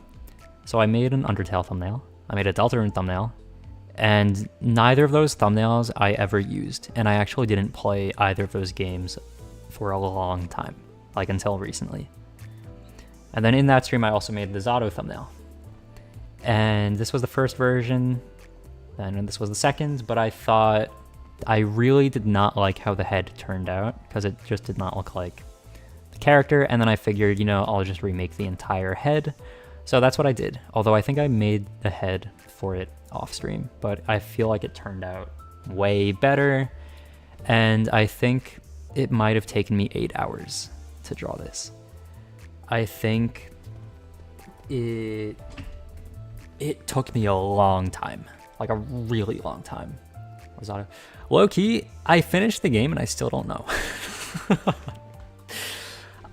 So I made an Undertale thumbnail, I made a Deltarune thumbnail, and neither of those thumbnails I ever used, and I actually didn't play either of those games for a long time, like until recently. And then in that stream I also made the Zato thumbnail. And this was the first version, and this was the second, but I thought I really did not like how the head turned out, because it just did not look like the character, and then I figured, you know, I'll just remake the entire head. So that's what I did, although I think I made the head for it off stream, but I feel like it turned out way better, and I think it might have taken me 8 hours to draw this. I think it took me a long time, like a really long time. Low-key, I finished the game and I still don't know.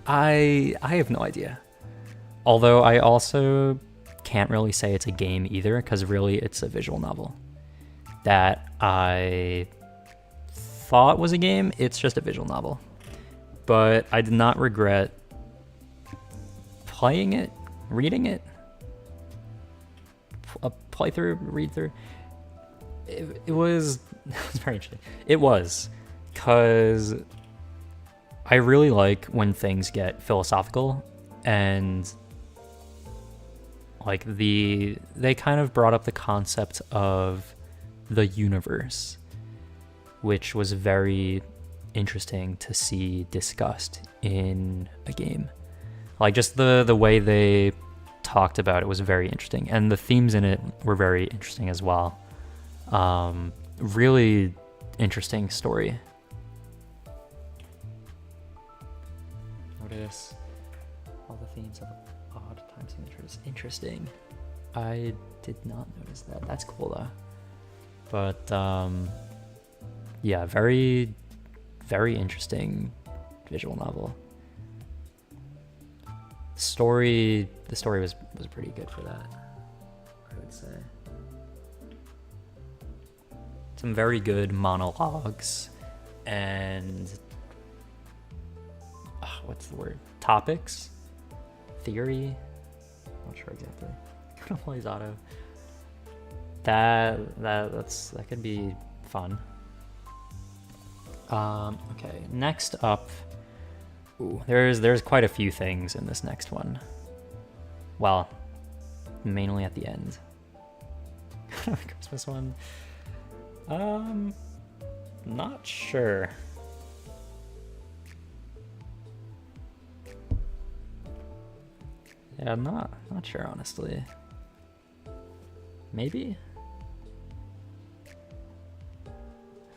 I have no idea. Although I also can't really say it's a game either, because really it's a visual novel that I thought was a game. It's just a visual novel. But I did not regret playing it, reading it, a playthrough, read through. It was very interesting. It was, because I really like when things get philosophical, and like they kind of brought up the concept of the universe, which was very interesting to see discussed in a game. Like just the way they talked about it was very interesting, and the themes in it were very interesting as well. Really interesting story. Notice all the themes of odd time signatures. Interesting. I did not notice that. That's cool though. But yeah, very, very interesting visual novel. The story was pretty good for that, I would say. Some very good monologues and what's the word? Topics? Theory? Not sure exactly. Gonna play Zato. That could be fun. Okay, next up. Ooh, there's quite a few things in this next one. Well, mainly at the end. Christmas one. Not sure. Yeah, I'm not sure, honestly. Maybe? I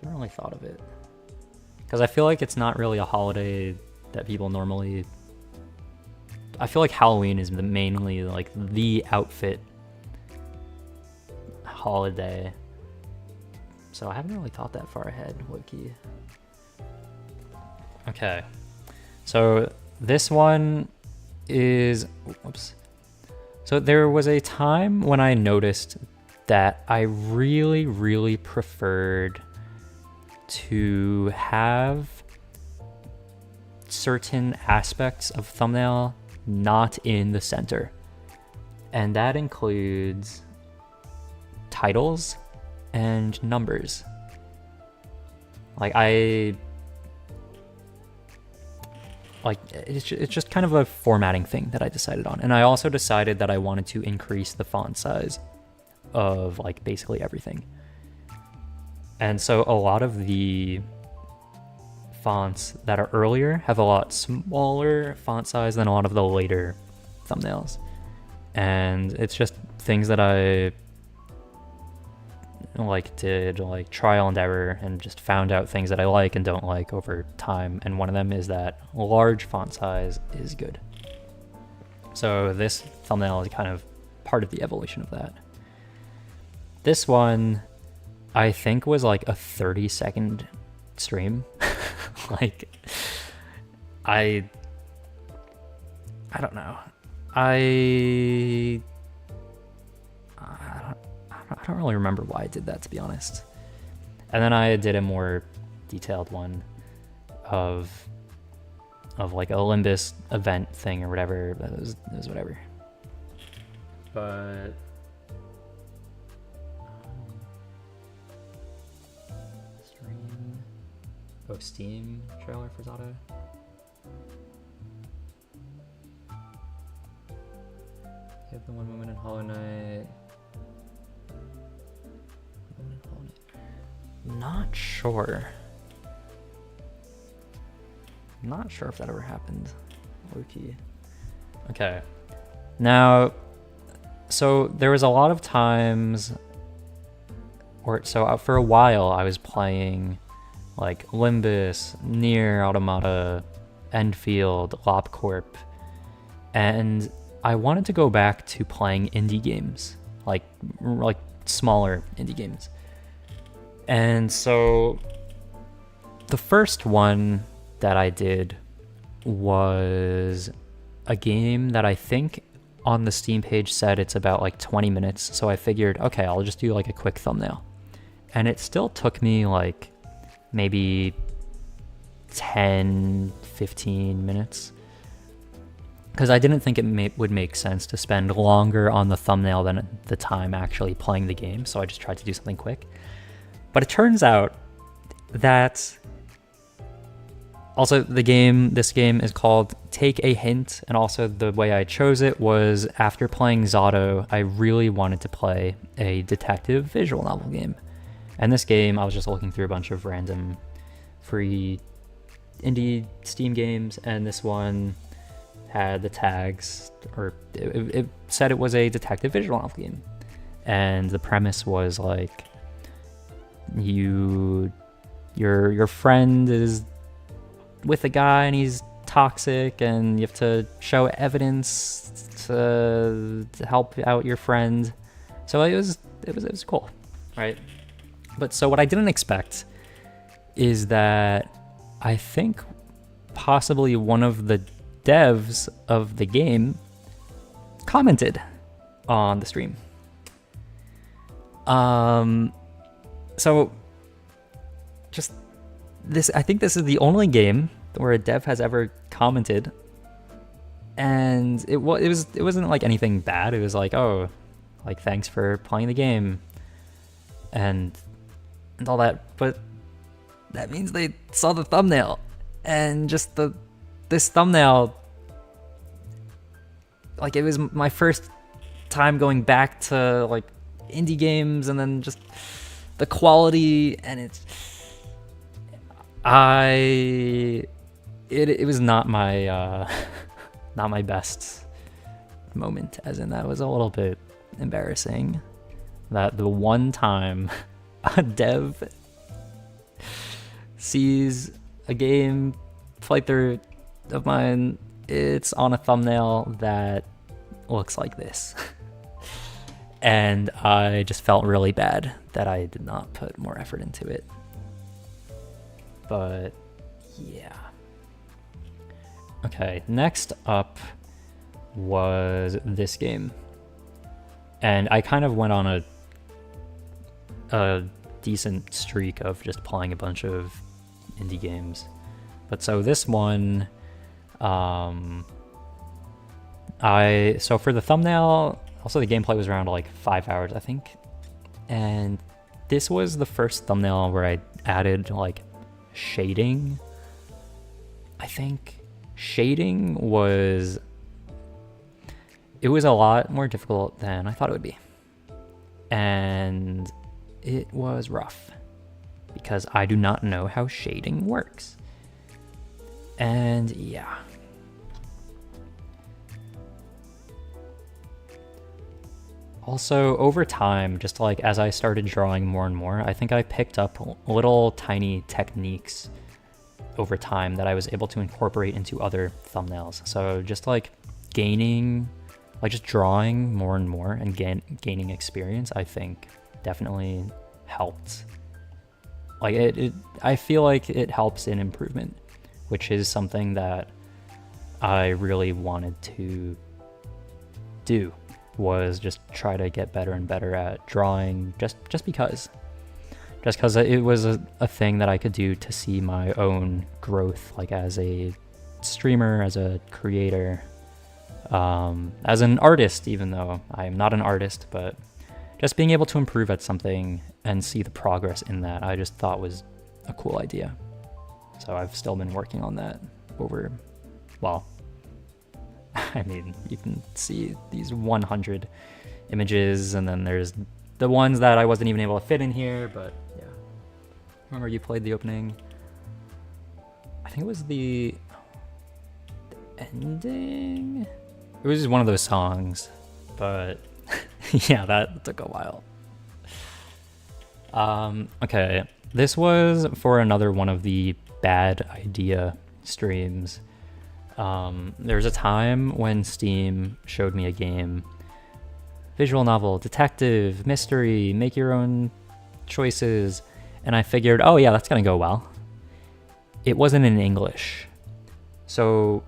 haven't really thought of it. Because I feel like it's not really a holiday that people normally... I feel like Halloween is mainly like the outfit holiday. So I haven't really thought that far ahead, low-key. Okay. So this one is... Whoops. So there was a time when I noticed that I really, really preferred to have certain aspects of thumbnail not in the center. And that includes titles and numbers. Like it's just kind of a formatting thing that I decided on. And I also decided that I wanted to increase the font size of like basically everything. And so a lot of the fonts that are earlier have a lot smaller font size than a lot of the later thumbnails. And it's just things that I did trial and error and just found out things that I like and don't like over time. And one of them is that large font size is good. So this thumbnail is kind of part of the evolution of that. This one, I think, was like a 30-second stream. I don't know. I don't really remember why I did that, to be honest. And then I did a more detailed one of like a Olympus event thing or whatever. It was whatever. But stream. Oh, Steam trailer for Zato. You have the one moment in Hollow Knight. Not sure. Not sure if that ever happened. Low-key. Okay. Now, so there was a lot of times, for a while I was playing like Limbus, Nier Automata, Enfield, LopCorp, and I wanted to go back to playing indie games, like smaller indie games. And so the first one that I did was a game that I think on the Steam page said it's about like 20 minutes. So I figured, okay, I'll just do like a quick thumbnail. And it still took me like maybe 10, 15 minutes. Because I didn't think it would make sense to spend longer on the thumbnail than the time actually playing the game. So I just tried to do something quick. But it turns out that also this game is called Take a Hint, and also the way I chose it was after playing Zato, I really wanted to play a detective visual novel game. And this game, I was just looking through a bunch of random free indie Steam games, and this one had the tags, or it said it was a detective visual novel game. And the premise was like, your friend is with a guy and he's toxic, and you have to show evidence to help out your friend. So it was cool, right? But so what I didn't expect is that I think possibly one of the devs of the game commented on the stream. So just this, I think this is the only game where a dev has ever commented, and it wasn't like anything bad. It was like, oh, like thanks for playing the game and all that, but that means they saw the thumbnail, and just this thumbnail, like it was my first time going back to like indie games, and then just the quality, and it was not my not my best moment, as in that was a little bit embarrassing that the one time a dev sees a game playthrough of mine, it's on a thumbnail that looks like this. And I just felt really bad that I did not put more effort into it. But yeah. Okay, next up was this game. And I kind of went on a decent streak of just playing a bunch of indie games. But so this one, so for the thumbnail, also the gameplay was around like 5 hours, I think. And this was the first thumbnail where I added like shading. I think shading was a lot more difficult than I thought it would be. And it was rough because I do not know how shading works. And yeah. Also, over time, just like as I started drawing more and more, I think I picked up little tiny techniques over time that I was able to incorporate into other thumbnails. So just like just drawing more and more and gaining experience, I think definitely helped. Like I feel like it helps in improvement, which is something that I really wanted to do. was just try to get better and better at drawing just because it was a thing that I could do to see my own growth, like as a streamer, as a creator, as an artist, even though I am not an artist, but just being able to improve at something and see the progress in that, I just thought was a cool idea. So I've still been working on that over, well, I mean, you can see these 100 images, and then there's the ones that I wasn't even able to fit in here, but yeah. Remember you played the opening? I think it was the ending? It was just one of those songs, but yeah, that took a while. Okay, this was for another one of the bad idea streams. There was a time when Steam showed me a game, visual novel, detective, mystery, make your own choices, and I figured, oh yeah, that's gonna go well. It wasn't in English, so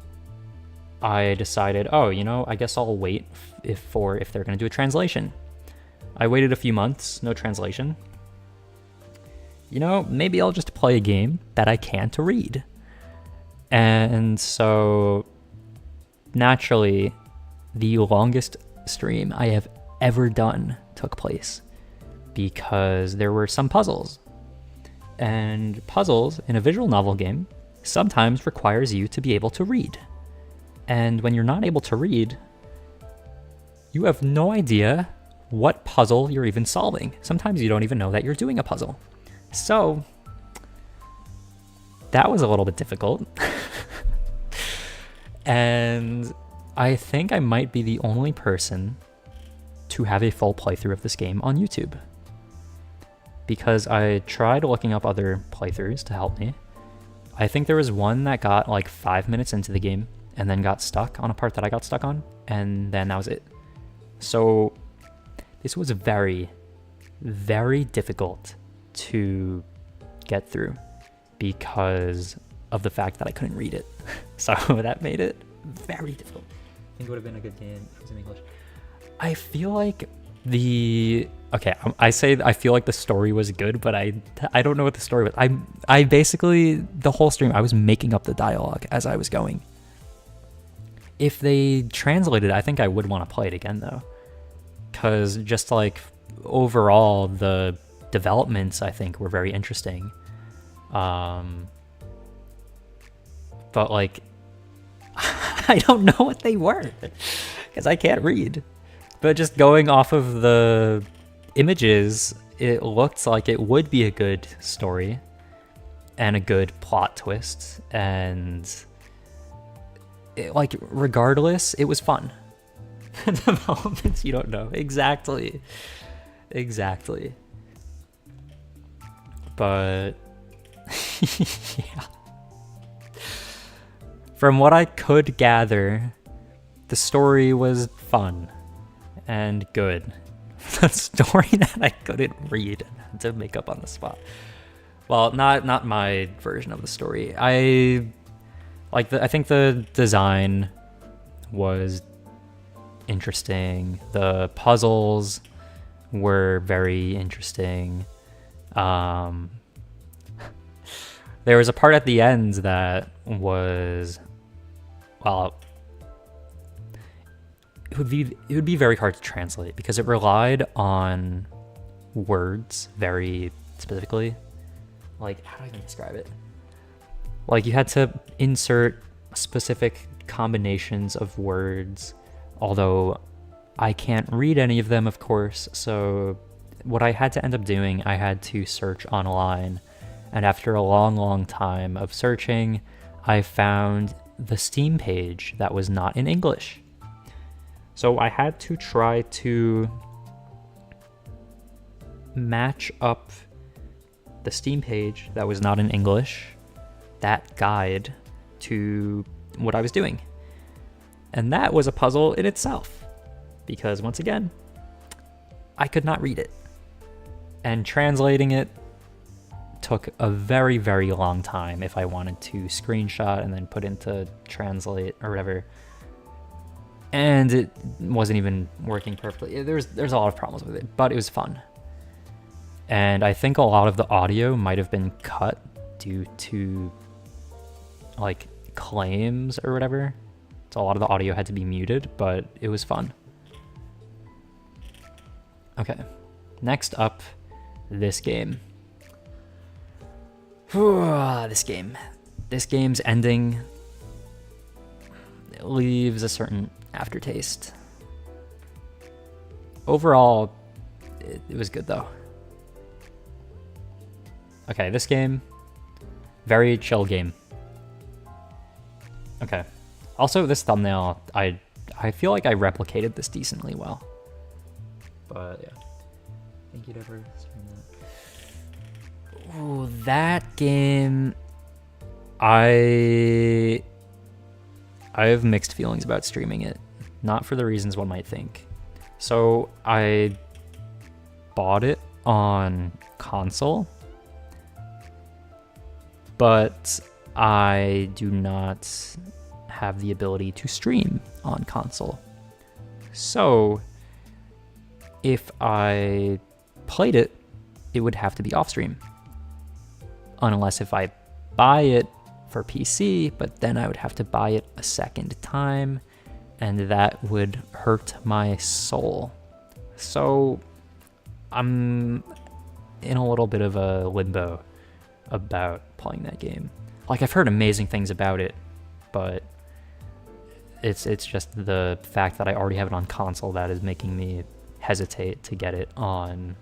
I decided, oh, you know, I guess I'll wait if they're gonna do a translation. I waited a few months, no translation. You know, maybe I'll just play a game that I can't read. And so, naturally, the longest stream I have ever done took place because there were some puzzles. And puzzles in a visual novel game sometimes requires you to be able to read. And when you're not able to read, you have no idea what puzzle you're even solving. Sometimes you don't even know that you're doing a puzzle. So, that was a little bit difficult. And I think I might be the only person to have a full playthrough of this game on YouTube. Because I tried looking up other playthroughs to help me. I think there was one that got like 5 minutes into the game and then got stuck on a part that I got stuck on, and then that was it. So this was very, very difficult to get through because of the fact that I couldn't read it. So that made it very difficult. I think it would have been a good game if it was in English. I feel like I feel like the story was good, but I don't know what the story was. I basically, the whole stream, I was making up the dialogue as I was going. If they translated, I think I would want to play it again though. Because just like overall, the developments I think were very interesting. But like, I don't know what they were because I can't read. But just going off of the images, it looked like it would be a good story and a good plot twist. And like, regardless, it was fun. Developments, you don't know. Exactly. But yeah. From what I could gather, the story was fun and good. The story that I couldn't read and had to make up on the spot. Well, not my version of the story. I think the design was interesting. The puzzles were very interesting. There was a part at the end that was, well, it would be very hard to translate because it relied on words very specifically. Like, how do I even describe it? Like, you had to insert specific combinations of words, although I can't read any of them, of course. So what I had to end up doing, I had to search online. And after a long time of searching, I found the Steam page that was not in English. So I had to try to match up the Steam page that was not in English, that guide, to what I was doing. And that was a puzzle in itself, because once again, I could not read it. And translating it took a very, very long time if I wanted to screenshot and then put into translate or whatever. and it wasn't even working perfectly. There's a lot of problems with it, but it was fun. And I think a lot of the audio might have been cut due to like claims or whatever. So a lot of the audio had to be muted, but it was fun. Okay, next up, this game. This game. This game's ending leaves a certain aftertaste. Overall, it was good though. Okay, this game, very chill game. Okay. Also, this thumbnail, I feel like I replicated this decently well. But yeah. Think you'd ever stream that? Ooh, that game. I have mixed feelings about streaming it. Not for the reasons one might think. So I bought it on console, but I do not have the ability to stream on console. So if I played it, it would have to be off stream. Unless if I buy it for PC, but then I would have to buy it a second time, and that would hurt my soul. So I'm in a little bit of a limbo about playing that game. Like, I've heard amazing things about it, but it's just the fact that I already have it on console that is making me hesitate to get it on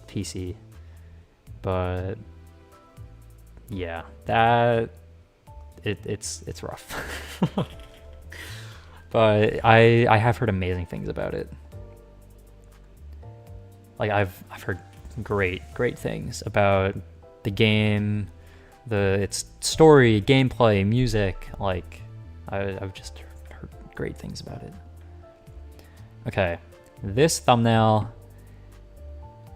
PC. But yeah, it's rough. But I have heard amazing things about it. Like, I've heard great things about the game, its story, gameplay, music. Like, I've just heard great things about it. Okay, this thumbnail,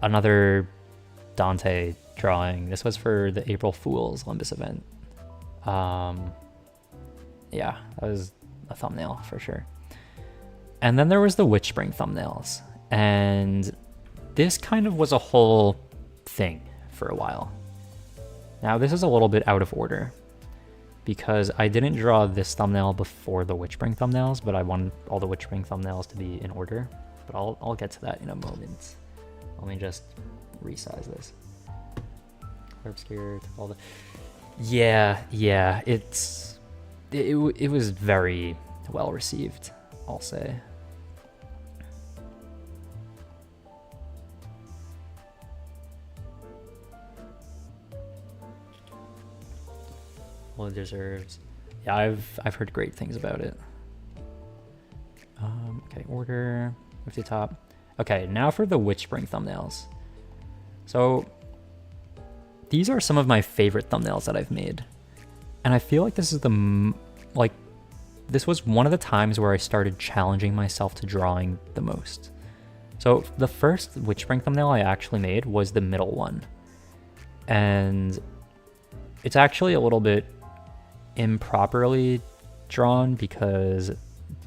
another Dante drawing. This was for the April Fool's Limbus event. Yeah, that was a thumbnail for sure. And then there was the Witchspring thumbnails, and this kind of was a whole thing for a while. Now, this is a little bit out of order because I didn't draw this thumbnail before the Witchspring thumbnails, but I wanted all the Witchspring thumbnails to be in order. But I'll get to that in a moment. Let me just resize this. Obscure, all the... Yeah, it was very well received, I'll say. Well, it deserves. Yeah, I've heard great things about it. Okay, order, move to top. Okay, now for the Witchspring thumbnails. So these are some of my favorite thumbnails that I've made, and I feel like this is this was one of the times where I started challenging myself to drawing the most. So the first Witchspring thumbnail I actually made was the middle one, and it's actually a little bit improperly drawn because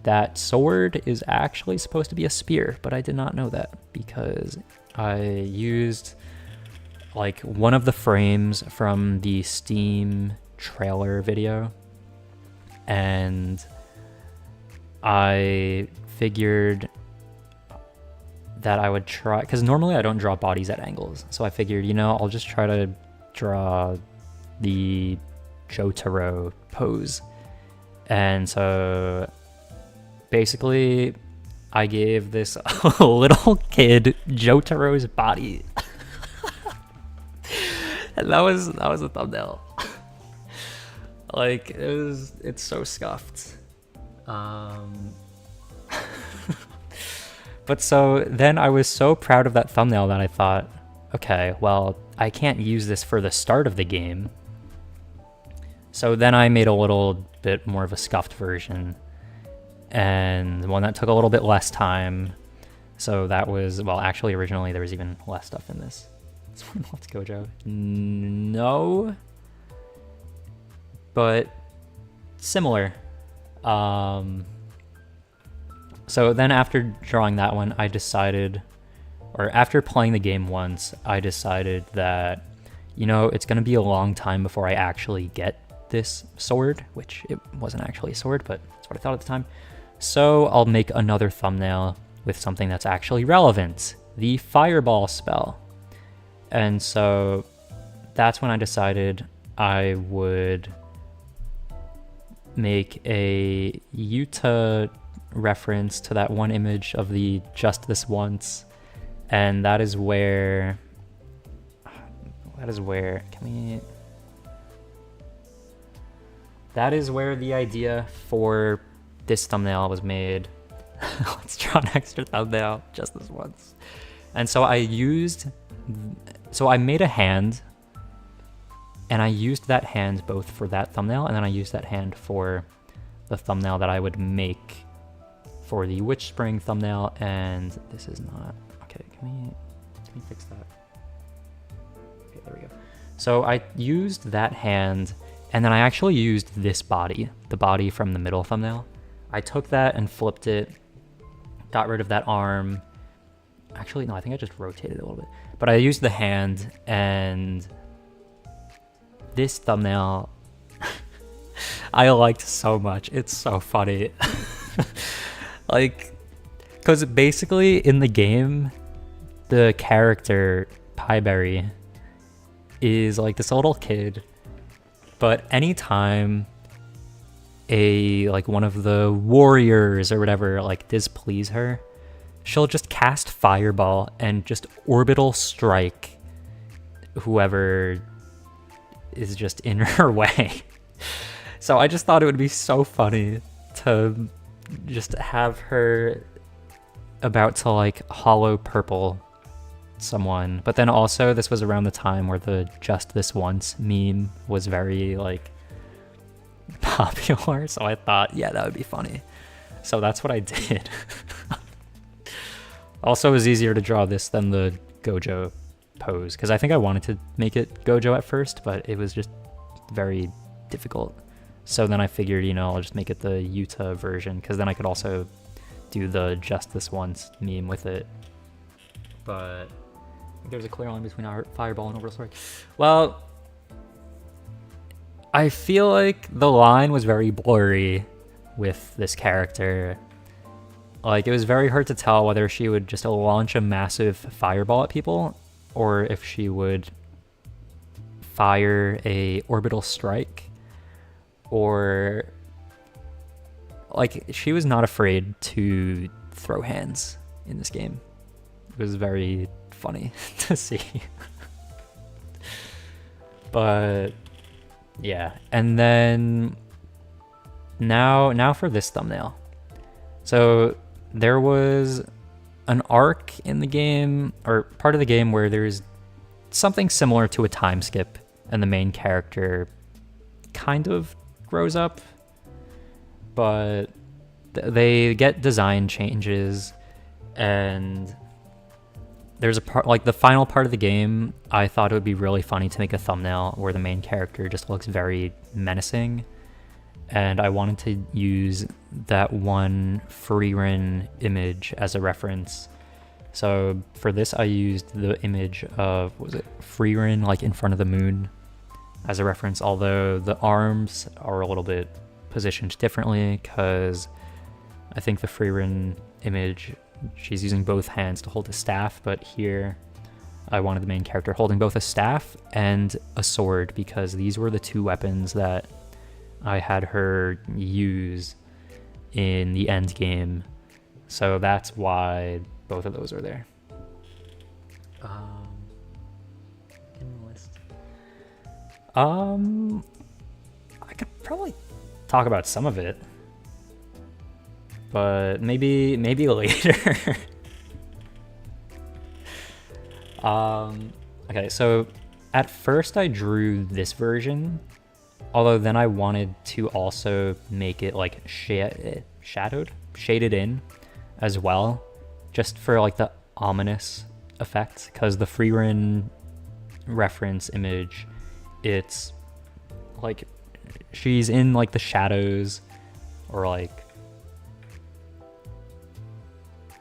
that sword is actually supposed to be a spear, but I did not know that because I used like one of the frames from the Steam trailer video, and I figured that I would try, because normally I don't draw bodies at angles, so I figured, I'll just try to draw the Jotaro pose. And so basically I gave this little kid Jotaro's body. And that was a thumbnail. Like, it's so scuffed. But so then I was so proud of that thumbnail that I thought, okay, well, I can't use this for the start of the game. So then I made a little bit more of a scuffed version, and one that took a little bit less time. So that was, well, actually originally there was even less stuff in this. Let's go, Joe. No, but similar. So then after drawing that one, I decided, or after playing the game once, I decided that, you know, it's going to be a long time before I actually get this sword, which it wasn't actually a sword, but that's what I thought at the time. So I'll make another thumbnail with something that's actually relevant, the Fireball spell. And so that's when I decided I would make a Yuta reference to that one image of the Just This Once. And that is where, that is where the idea for this thumbnail was made. Let's draw an extra thumbnail, Just This Once. And so I made a hand, and I used that hand both for that thumbnail, and then I used that hand for the thumbnail that I would make for the Witch Spring thumbnail. And this is not, okay, can we fix that? Okay, there we go. So I used that hand, and then I actually used this body, the body from the middle thumbnail. I took that and flipped it, got rid of that arm. Actually, no, I think I just rotated it a little bit. But I used the hand, and this thumbnail I liked so much. It's so funny. Like, because basically in the game, the character Pieberry is like this little kid, but anytime one of the warriors or whatever like displease her, she'll just cast Fireball and just orbital strike whoever is just in her way. So I just thought it would be so funny to just have her about to like hollow purple someone. But then also this was around the time where the Just This Once meme was very like popular, so I thought, yeah, that would be funny. So that's what I did. Also, it was easier to draw this than the Gojo pose, because I think I wanted to make it Gojo at first, but it was just very difficult. So then I figured, you know, I'll just make it the Yuta version, because then I could also do the Just This Once meme with it. But there's a clear line between our Fireball and Orbital Strike. Well, I feel like the line was very blurry with this character. Like, it was very hard to tell whether she would just launch a massive fireball at people, or if she would fire a orbital strike, or like, she was not afraid to throw hands in this game. It was very funny to see. But yeah, and then now for this thumbnail. So there was an arc in the game, or part of the game, where there's something similar to a time skip, and the main character kind of grows up, but they get design changes, and there's a part, like the final part of the game, I thought it would be really funny to make a thumbnail where the main character just looks very menacing, and I wanted to use that one Frieren image as a reference. So for this, I used the image of, what was it, Frieren like in front of the moon as a reference, although the arms are a little bit positioned differently, because I think the Frieren image, she's using both hands to hold a staff, but here I wanted the main character holding both a staff and a sword, because these were the two weapons that I had her use in the end game. So that's why both of those are there. In the list. I could probably talk about some of it, but maybe later. Okay, so at first I drew this version, although then I wanted to also make it like shaded in as well, just for like the ominous effect, because the Frieren reference image, it's like she's in like the shadows, or like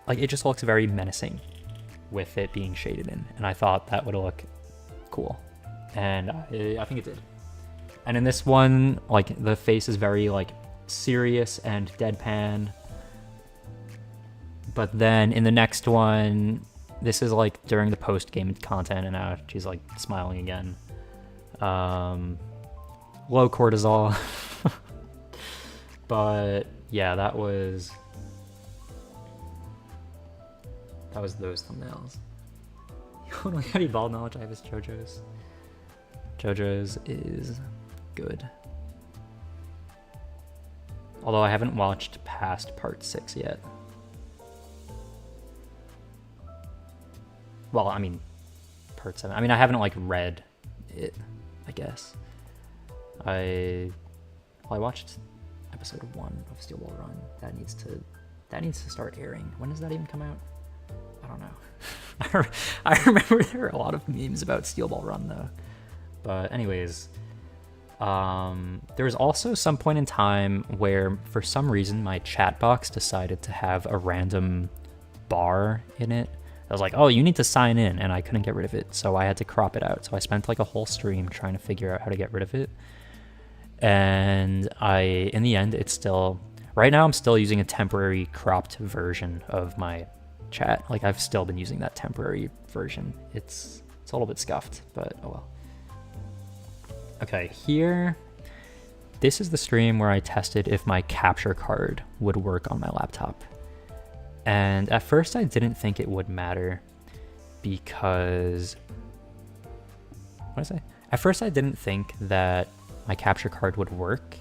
like it just looks very menacing with it being shaded in, and I thought that would look cool, and I think it did. And in this one, like the face is very like serious and deadpan, but then in the next one, this is like during the post-game content, and now she's like smiling again. Low cortisol. But yeah, that was those thumbnails. The only any ball knowledge I have is JoJo's. JoJo's is good. Although I haven't watched past part 6 yet. Well, I mean, part 7. I mean, I haven't like read it, I guess. I watched episode 1 of Steel Ball Run. That needs to start airing. When does that even come out? I don't know. I remember there were a lot of memes about Steel Ball Run though. But anyways, there was also some point in time where for some reason my chat box decided to have a random bar in it. I was like, oh, you need to sign in, and I couldn't get rid of it, so I had to crop it out. So I spent like a whole stream trying to figure out how to get rid of it. And in the end, it's still, right now I'm still using a temporary cropped version of my chat. Like I've still been using that temporary version. It's a little bit scuffed, but oh well. Okay, here, this is the stream where I tested if my capture card would work on my laptop. And at first I didn't think it would matter because, what did I say? At first I didn't think that my capture card would work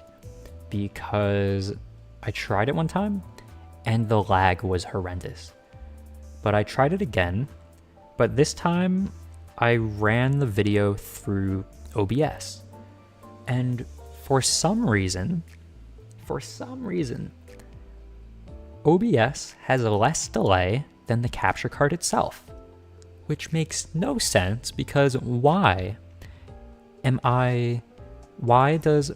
because I tried it one time and the lag was horrendous. But I tried it again, but this time I ran the video through OBS. And for some reason, OBS has a less delay than the capture card itself, which makes no sense because why does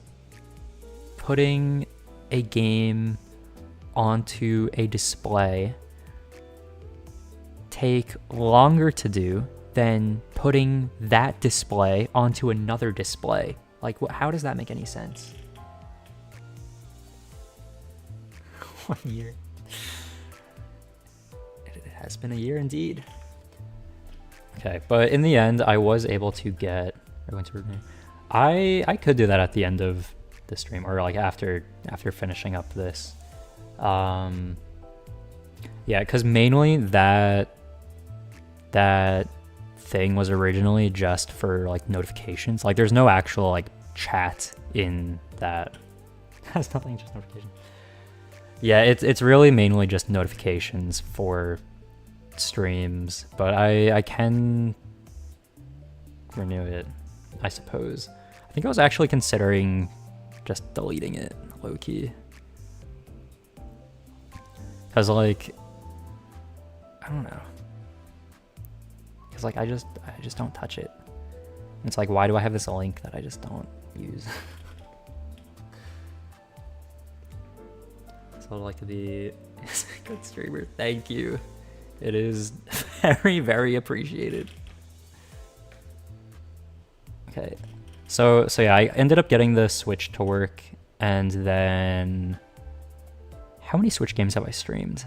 putting a game onto a display take longer to do than putting that display onto another display? Like, how does that make any sense? 1 year. It has been a year indeed. Okay, but in the end, I was able to get. I could do that at the end of the stream, or like after finishing up this. Yeah, because mainly that thing was originally just for like notifications. Like, there's no actual like chat in that. Has nothing, just notifications. Yeah, it's really mainly just notifications for streams, but I can renew it, I suppose. I think I was actually considering just deleting it, low-key. Because, like, I don't know. Because, like, I just don't touch it. It's like, why do I have this link that I just don't use? So I'd like to be a good streamer. Thank you. It is very, very appreciated. Okay. So yeah, I ended up getting the Switch to work, and then how many Switch games have I streamed?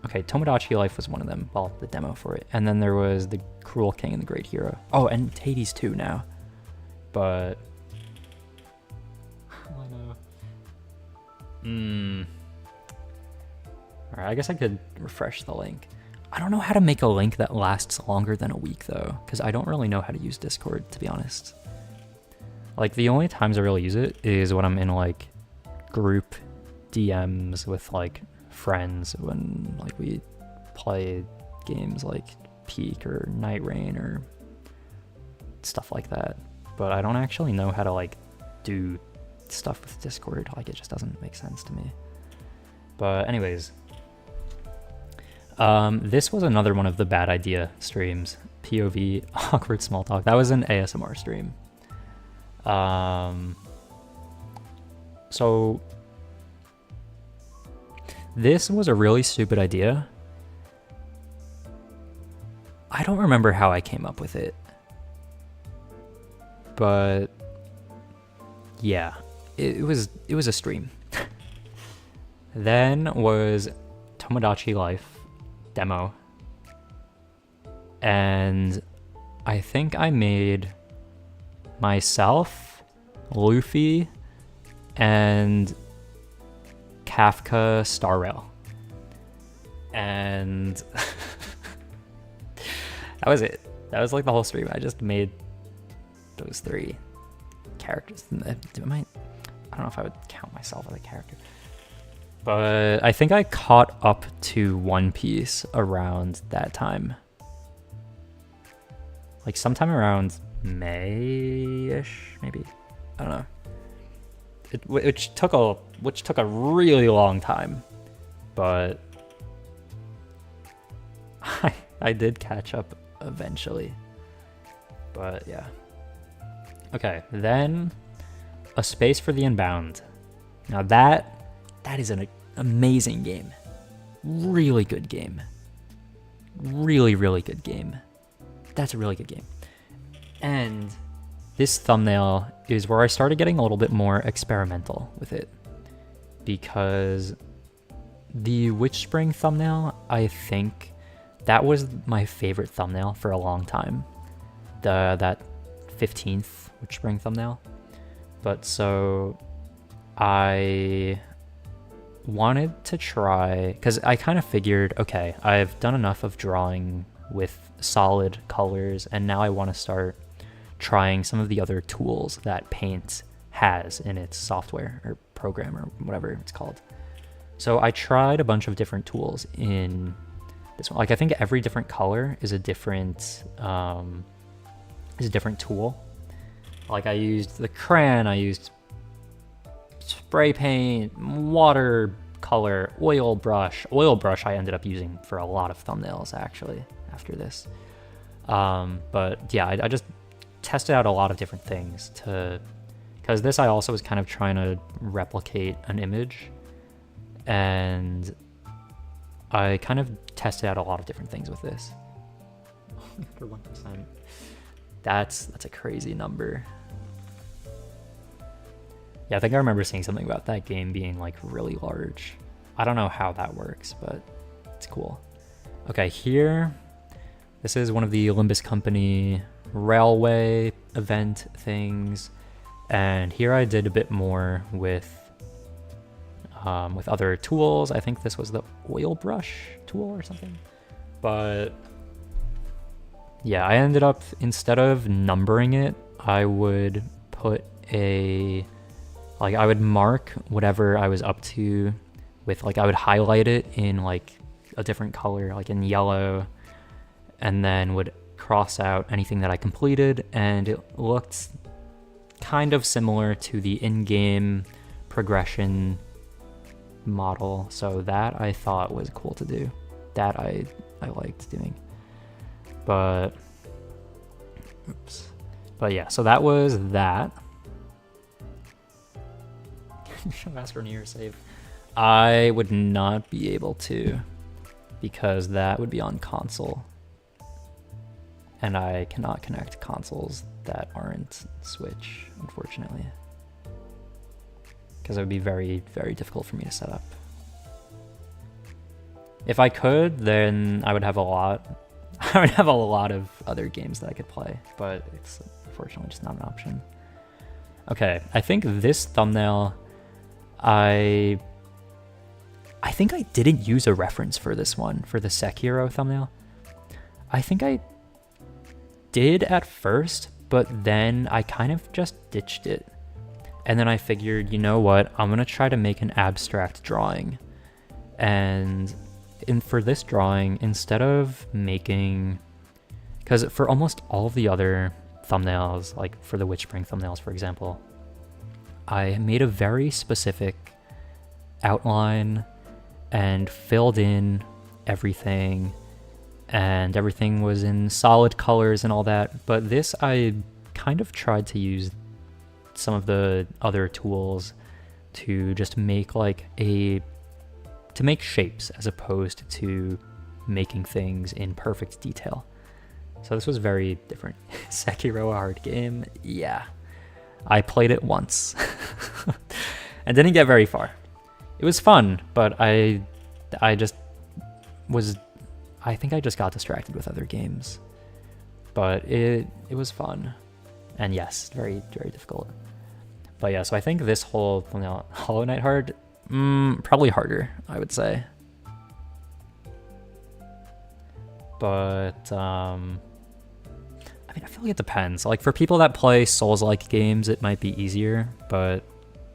Okay, Tomodachi Life was one of them. Well, the demo for it. And then there was the Cruel King and the Great Hero. Oh, and Hades 2 now. But I know. Alright, I guess I could refresh the link. I don't know how to make a link that lasts longer than a week, though, because I don't really know how to use Discord, to be honest. Like, the only times I really use it is when I'm in, like, group DMs with, like, friends, when, like, we play games like Peak or Night Rain or stuff like that. But I don't actually know how to, like, do stuff with Discord. Like, it just doesn't make sense to me. But anyways, this was another one of the bad idea streams. POV awkward small talk. That was an ASMR stream. So this was a really stupid idea, I don't remember how I came up with it, but yeah, it was a stream. Then was Tomodachi Life demo, and I think I made myself, Luffy, and Kafka Star Rail, and that was it. That was like the whole stream. I just made those 3 characters. I don't know if I would count myself as a character, but I think I caught up to One Piece around that time, like sometime around May-ish, maybe. I don't know. Which took a really long time, but I did catch up eventually. But yeah. Okay, then A Space for the Unbound. Now that is an amazing game. Really good game. Really, really good game. That's a really good game. And this thumbnail is where I started getting a little bit more experimental with it, because the Witch Spring thumbnail, I think that was my favorite thumbnail for a long time. That 15th Witch Spring thumbnail. But so I wanted to try, because I kind of figured, okay, I've done enough of drawing with solid colors, and now I want to start trying some of the other tools that Paint has in its software or program or whatever it's called. So I tried a bunch of different tools in this one. Like, I think every different color is a different tool. Like, I used the crayon, I used spray paint, watercolor, oil brush. Oil brush I ended up using for a lot of thumbnails actually after this. But yeah, I just tested out a lot of different things because this I also was kind of trying to replicate an image, and I kind of tested out a lot of different things with this. For 1%. That's a crazy number. Yeah, I think I remember seeing something about that game being like really large. I don't know how that works, but it's cool. Okay, here, this is one of the Olympus Company railway event things, and here I did a bit more with other tools. I think this was the oil brush tool or something, but yeah, I ended up, instead of numbering it, I would put I would mark whatever I was up to with, like, I would highlight it in like a different color, like in yellow, and then would cross out anything that I completed, and it looked kind of similar to the in-game progression model. So that I thought was cool to do. That I liked doing. But oops. But yeah, so that was that. Show Master Near save. I would not be able to, because that would be on console, and I cannot connect consoles that aren't Switch, unfortunately, because it would be very, very difficult for me to set up. If I could, then I would have a lot of other games that I could play, but it's unfortunately just not an option. Okay, I think this thumbnail, I think I didn't use a reference for this one, for the Sekiro thumbnail. I think I did at first, but then I kind of just ditched it. And then I figured, you know what, I'm gonna try to make an abstract drawing. And for this drawing, instead of making, because for almost all of the other thumbnails, like for the Witch Spring thumbnails, for example, I made a very specific outline and filled in everything, and everything was in solid colors and all that. But this, I kind of tried to use some of the other tools to just make to make shapes as opposed to making things in perfect detail. So this was very different. Sekiro, a hard game? Yeah. I played it once and didn't get very far. It was fun, but I just was, I think I just got distracted with other games. But it was fun. And yes, very, very difficult. But yeah, so I think this whole Hollow Knight hard, probably harder, I would say. But I mean, I feel like it depends. Like for people that play Souls-like games, it might be easier. But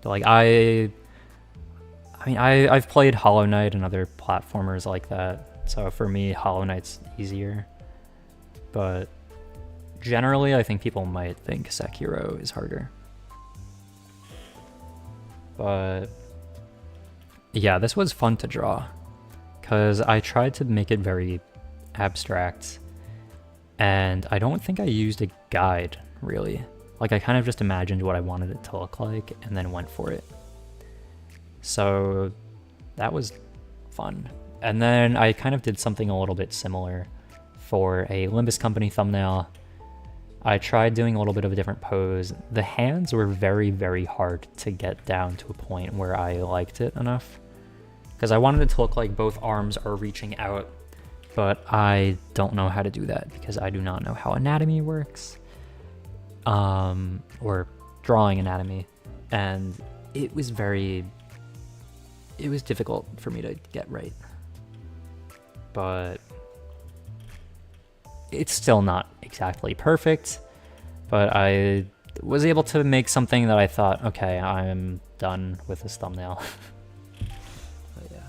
like I've played Hollow Knight and other platformers like that. So for me, Hollow Knight's easier. But generally, I think people might think Sekiro is harder. But yeah, this was fun to draw because I tried to make it very abstract, and I don't think I used a guide really. Like I kind of just imagined what I wanted it to look like and then went for it. So that was fun. And then I kind of did something a little bit similar for a Limbus Company thumbnail. I tried doing a little bit of a different pose. The hands were very, very hard to get down to a point where I liked it enough, because I wanted it to look like both arms are reaching out, but I don't know how to do that because I do not know how anatomy works, or drawing anatomy, and it was difficult for me to get right. But it's still not exactly perfect, but I was able to make something that I thought, okay, I'm done with this thumbnail. But yeah,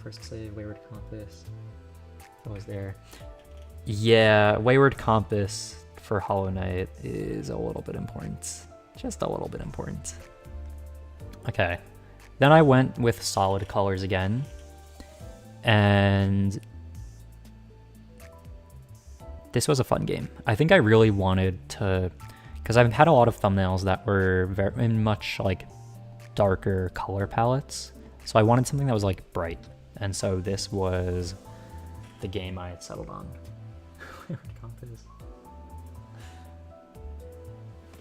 first say Wayward Compass. What was there? Yeah, Wayward Compass for Hollow Knight is a little bit important. Just a little bit important. Okay, then I went with solid colors again, and this was a fun game. I think I really wanted to, because I've had a lot of thumbnails that were very much like darker color palettes, so I wanted something that was like bright, and so this was the game I had settled on.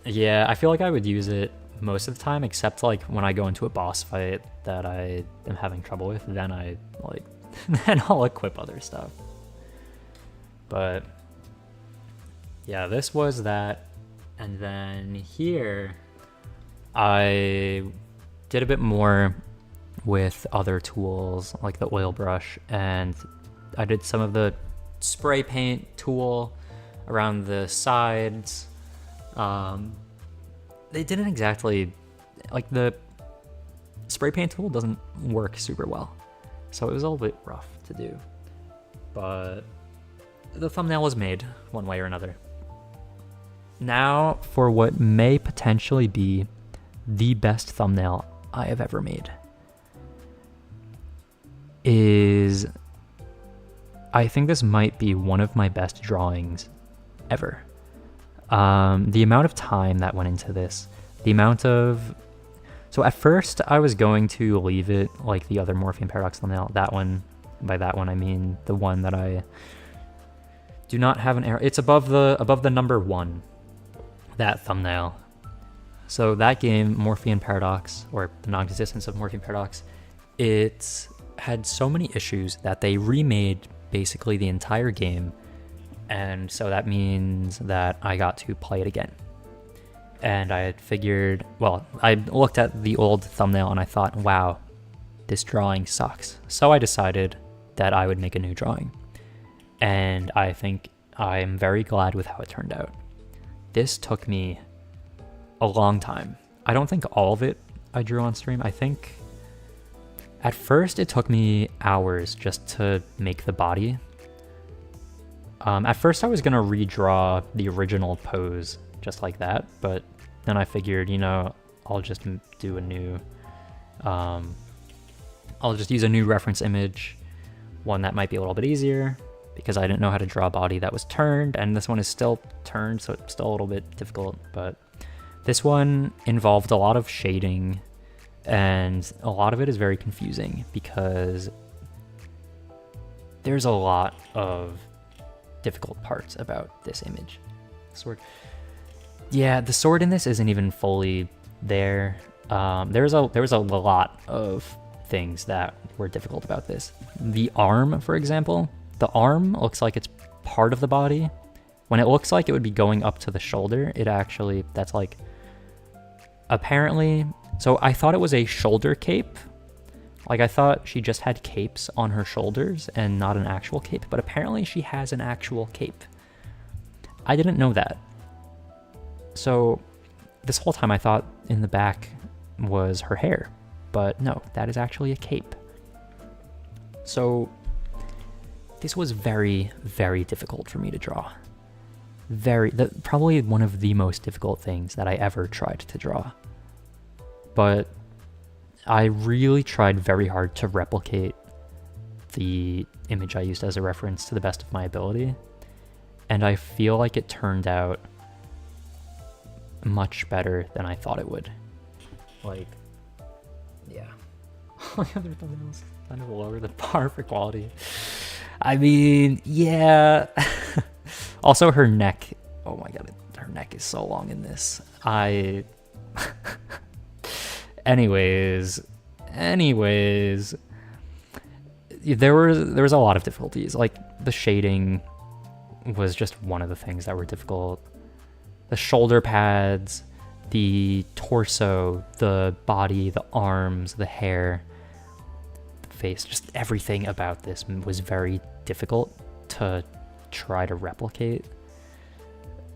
Yeah, I feel like I would use it most of the time, except like when I go into a boss fight that I am having trouble with, then I like then I'll equip other stuff. But yeah, this was that. And then here I did a bit more with other tools like the oil brush, and I did some of the spray paint tool around the sides. They didn't exactly, like the spray paint tool doesn't work super well, so it was a little bit rough to do, but the thumbnail was made one way or another. Now for what may potentially be the best thumbnail I have ever made. I think this might be one of my best drawings ever. The amount of time that went into this, so at first I was going to leave it like the other Morphean Paradox thumbnail, that one, by that one I mean the one that I do not have an arrow, it's above the number 1, that thumbnail. So that game, Morphean Paradox, or the non-existence of Morphean Paradox, it had so many issues that they remade basically the entire game, and so that means that I got to play it again. And I had figured, well, I looked at the old thumbnail and I thought, wow, this drawing sucks. So I decided that I would make a new drawing. And I think I am very glad with how it turned out. This took me a long time. I don't think all of it I drew on stream. I think at first it took me hours just to make the body. At first I was gonna redraw the original pose just like that, but then I figured, I'll just do a new, I'll just use a new reference image, one that might be a little bit easier, because I didn't know how to draw a body that was turned, and this one is still turned, so it's still a little bit difficult, but this one involved a lot of shading, and a lot of it is very confusing because there's a lot of difficult parts about this image. Sword. Yeah, the sword in this isn't even fully there. There was a lot of things that were difficult about this. The arm, for example, the arm looks like it's part of the body. When it looks like it would be going up to the shoulder, that's like, apparently, so I thought it was a shoulder cape. Like, I thought she just had capes on her shoulders and not an actual cape, but apparently she has an actual cape. I didn't know that. So this whole time I thought in the back was her hair, but no, that is actually a cape. So this was very, very difficult for me to draw. Probably one of the most difficult things that I ever tried to draw. But I really tried very hard to replicate the image I used as a reference to the best of my ability, and I feel like it turned out much better than I thought it would. Like, yeah. All the other thumbnails kind of lower the bar for quality. I mean, yeah. Also, her neck. Oh my god, her neck is so long in this. Anyways, there was a lot of difficulties. Like, the shading was just one of the things that were difficult. The shoulder pads, the torso, the body, the arms, the hair, the face, just everything about this was very difficult to try to replicate.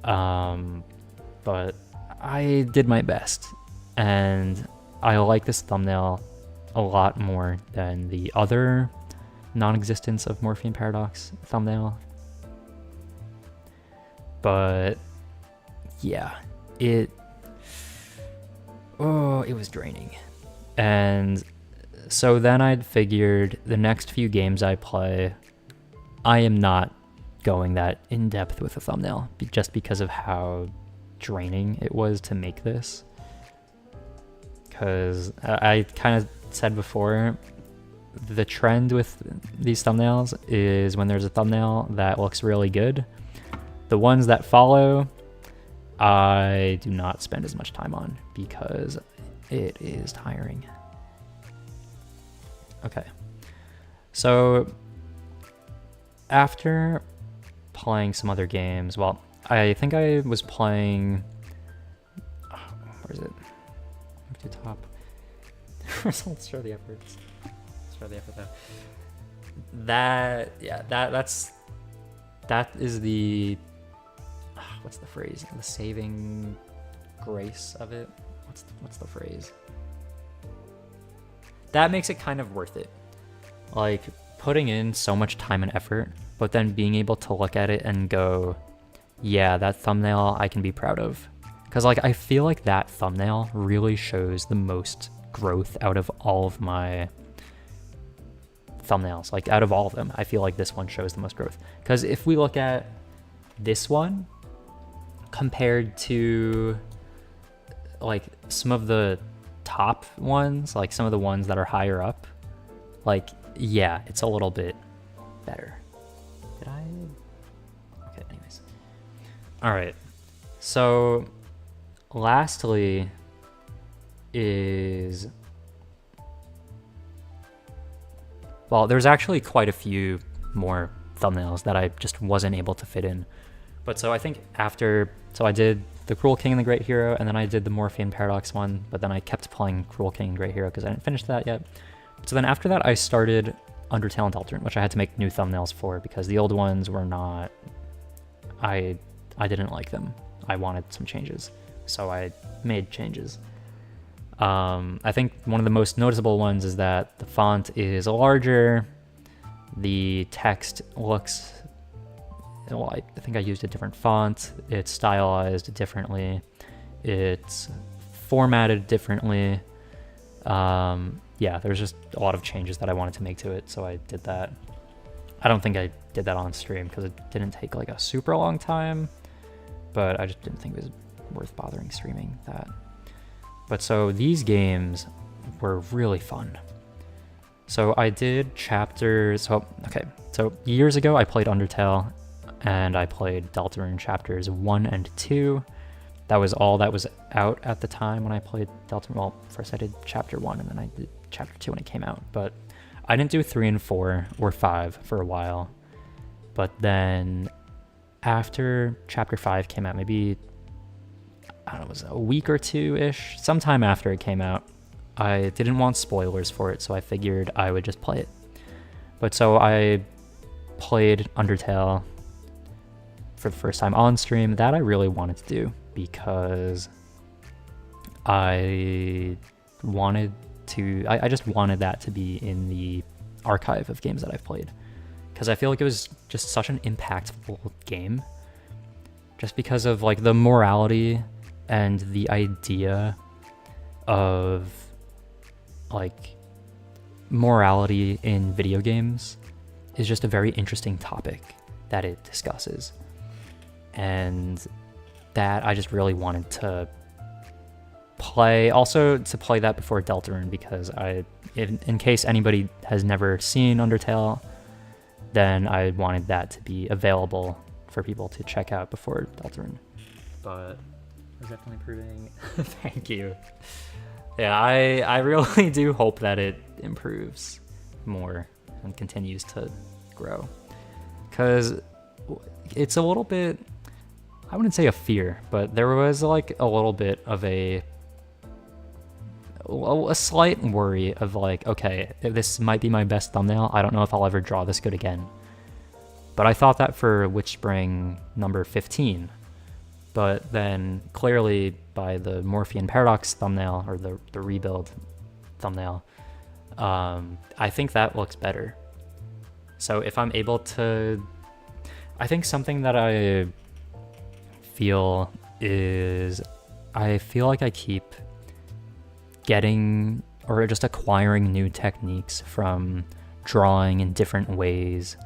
But I did my best, and I like this thumbnail a lot more than the other non-existence of Morphean Paradox thumbnail. But yeah, it was draining. And so then I'd figured the next few games I play, I am not going that in depth with a thumbnail just because of how draining it was to make this. Because I kind of said before, the trend with these thumbnails is when there's a thumbnail that looks really good, the ones that follow, I do not spend as much time on because it is tiring. Okay, so after playing some other games, well, I think I was playing, where is it? To top. Results show the efforts. Show the effort though. That is the, what's the phrase? The saving grace of it. What's the phrase? That makes it kind of worth it. Like, putting in so much time and effort, but then being able to look at it and go, yeah, that thumbnail I can be proud of. Because, like, I feel like that thumbnail really shows the most growth out of all of my thumbnails. Like, out of all of them, I feel like this one shows the most growth. Because if we look at this one compared to, like, some of the top ones, like some of the ones that are higher up, like, yeah, it's a little bit better. Did I? Okay, anyways. All right. So lastly is, well, there's actually quite a few more thumbnails that I just wasn't able to fit in. But so I think so I did the Cruel King and the Great Hero, and then I did the Morphean Paradox one, but then I kept playing Cruel King and Great Hero because I didn't finish that yet. So then after that, I started Undertale and Deltarune, which I had to make new thumbnails for because the old ones were not, I didn't like them. I wanted some changes, so I made changes. I think one of the most noticeable ones is that the font is larger, the text looks, well, I think I used a different font, it's stylized differently, it's formatted differently. Yeah, there's just a lot of changes that I wanted to make to it, so I did that. I don't think I did that on stream because it didn't take like a super long time, but I just didn't think it was worth bothering streaming that. But so these games were really fun. So I did chapters, so years ago I played Undertale. and I played Deltarune Chapters 1 and 2. That was all that was out at the time when I played Deltarune. Well, first I did Chapter 1, and then I did Chapter 2 when it came out. But I didn't do 3 and 4 or 5 for a while. But then after Chapter 5 came out, maybe, I don't know, it was a week or two-ish, sometime after it came out, I didn't want spoilers for it, so I figured I would just play it. But so I played Undertale for the first time on stream. That I really wanted to do because I just wanted that to be in the archive of games that I've played, because I feel like it was just such an impactful game, just because of like the morality and the idea of like morality in video games is just a very interesting topic that it discusses, and that I just really wanted to play. Also to play that before Deltarune, because in case anybody has never seen Undertale, then I wanted that to be available for people to check out before Deltarune. But I was definitely proving. Thank you. Yeah, I really do hope that it improves more and continues to grow, because it's a little bit, I wouldn't say a fear, but there was like a little bit of a slight worry of like, okay, this might be my best thumbnail. I don't know if I'll ever draw this good again. But I thought that for Witchspring number 15. But then clearly by the Morphean Paradox thumbnail, or the rebuild thumbnail, I think that looks better. So if I'm able to, I think something that I feel is, I feel like I keep getting or just acquiring new techniques from drawing in different ways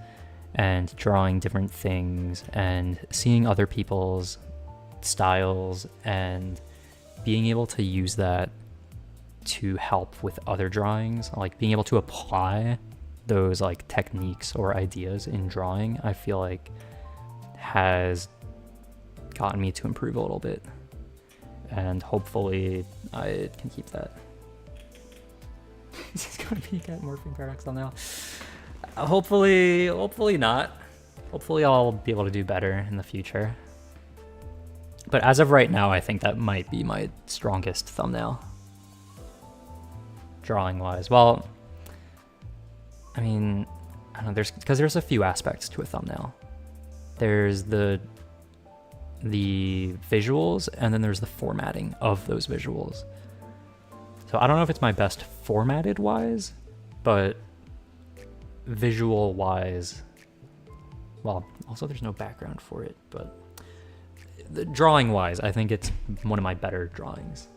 and drawing different things and seeing other people's styles and being able to use that to help with other drawings, like being able to apply those like techniques or ideas in drawing, I feel like has gotten me to improve a little bit, and hopefully I can keep that. Is this gonna be a Morphean Paradox thumbnail? Hopefully not. Hopefully I'll be able to do better in the future. But as of right now, I think that might be my strongest thumbnail, drawing wise. Well, I mean, I don't know, there's a few aspects to a thumbnail. There's the visuals, and then there's the formatting of those visuals. So I don't know if it's my best formatted wise, but visual wise, well, also there's no background for it, but the drawing wise, I think it's one of my better drawings.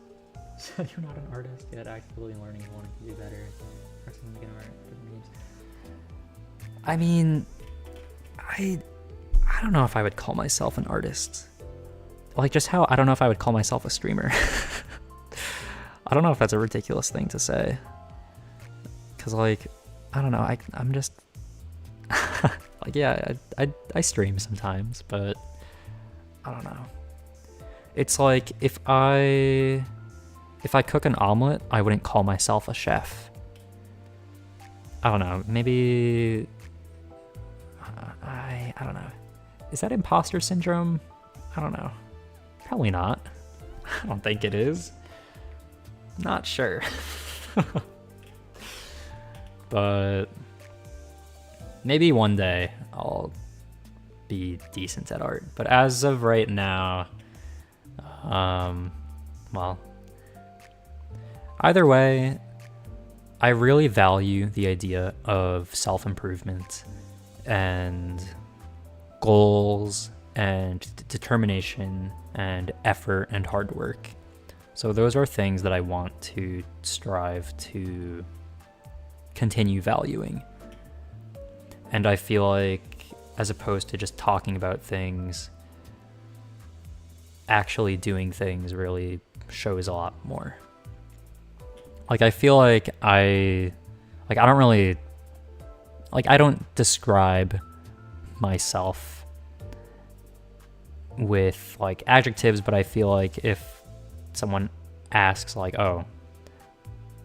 So you're not an artist yet, actively learning and wanting to do better. I mean, I don't know if I would call myself an artist. Like, just how I don't know if I would call myself a streamer. I don't know if that's a ridiculous thing to say, because like, I don't know, I'm just like, yeah, I stream sometimes, but I don't know. It's like if I cook an omelet, I wouldn't call myself a chef. I don't know, maybe I don't know. Is that imposter syndrome? I don't know. Probably not. I don't think it is. Not sure. But maybe one day I'll be decent at art. But as of right now, well, either way, I really value the idea of self-improvement and goals and determination and effort and hard work. So those are things that I want to strive to continue valuing. And I feel like, as opposed to just talking about things, actually doing things really shows a lot more. Like, I feel like I don't describe myself with like adjectives, but I feel like if someone asks like, oh,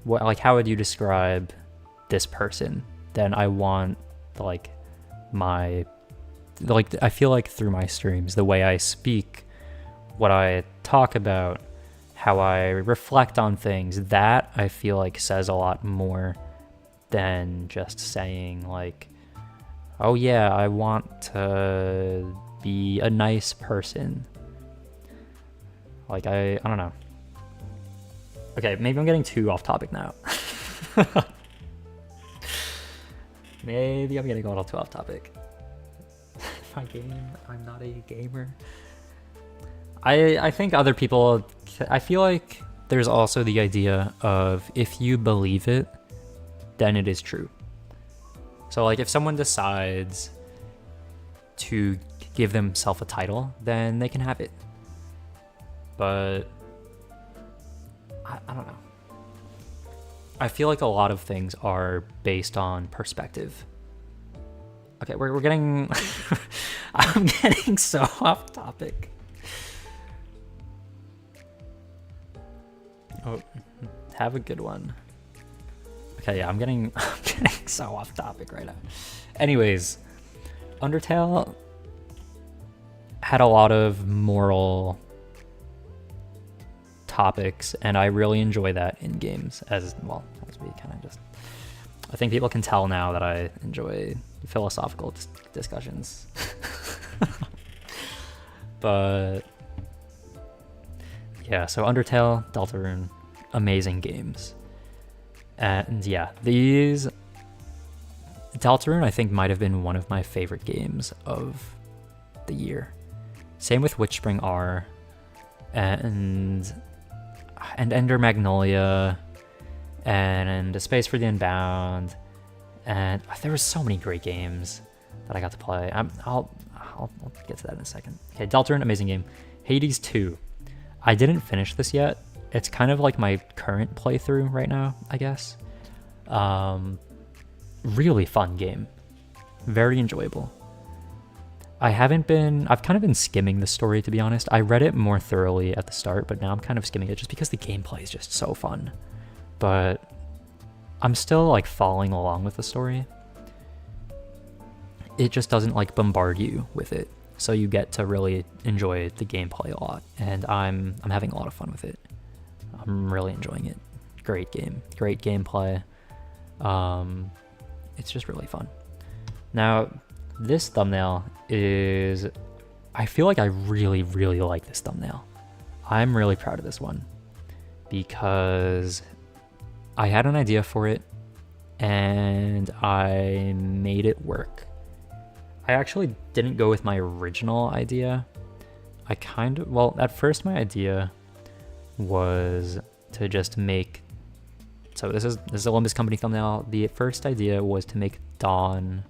what, like, how would you describe this person? Then I want like my, like, I feel like through my streams, the way I speak, what I talk about, how I reflect on things, that I feel like says a lot more than just saying like, oh yeah, I want to be a nice person. Like, I don't know. Okay, maybe I'm getting too off topic now. Maybe I'm getting a little too off topic. My game, I'm not a gamer. I think other people, I feel like there's also the idea of if you believe it, then it is true. So like if someone decides to give themselves a title, then they can have it. But I don't know. I feel like a lot of things are based on perspective. Okay, we're getting... I'm getting so off topic. Oh, have a good one. Okay, yeah, I'm getting so off topic right now. Anyways, Undertale had a lot of moral topics, and I really enjoy that in games as well. As we kind of just, I think people can tell now that I enjoy philosophical discussions. But yeah, so Undertale, Deltarune, amazing games. And yeah, these Deltarune I think might have been one of my favorite games of the year. Same with Witchspring R and Ender Magnolia and A Space for the Unbound, and there were so many great games that I got to play. I'll get to that in a second. Okay, Deltarune, amazing game. Hades 2. I didn't finish this yet. It's kind of like my current playthrough right now, I guess. Really fun game. Very enjoyable. I've kind of been skimming the story, to be honest. I read it more thoroughly at the start, but now I'm kind of skimming it just because the gameplay is just so fun. But I'm still like following along with the story. It just doesn't like bombard you with it, so you get to really enjoy the gameplay a lot, and I'm having a lot of fun with it. I'm really enjoying it. Great game, great gameplay. It's just really fun. Now, this thumbnail is, I feel like I really, really like this thumbnail. I'm really proud of this one because I had an idea for it and I made it work. I actually didn't go with my original idea. At first my idea was to just make, so this is Olympus Company thumbnail. The first idea was to make Dawn,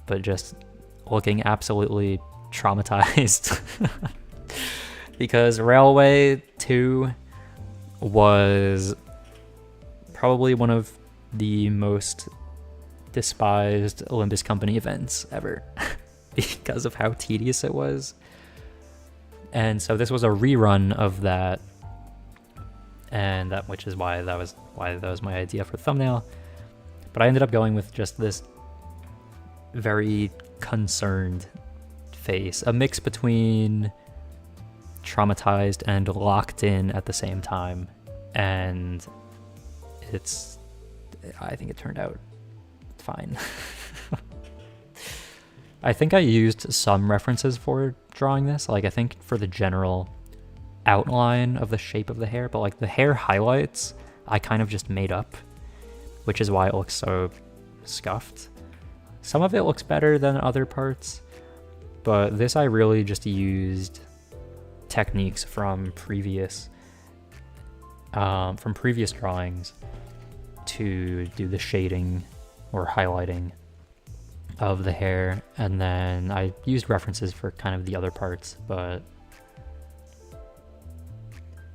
but just looking absolutely traumatized because Railway 2 was probably one of the most despised Olympus Company events ever because of how tedious it was. And so this was a rerun of that, and which is why that was my idea for the thumbnail. But I ended up going with just this very concerned face, a mix between traumatized and locked in at the same time, and I think it turned out fine. I think I used some references for drawing this, like I think for the general outline of the shape of the hair, but like the hair highlights I kind of just made up, which is why it looks so scuffed. Some of it looks better than other parts, but this I really just used techniques from previous drawings to do the shading or highlighting of the hair, and then I used references for kind of the other parts. But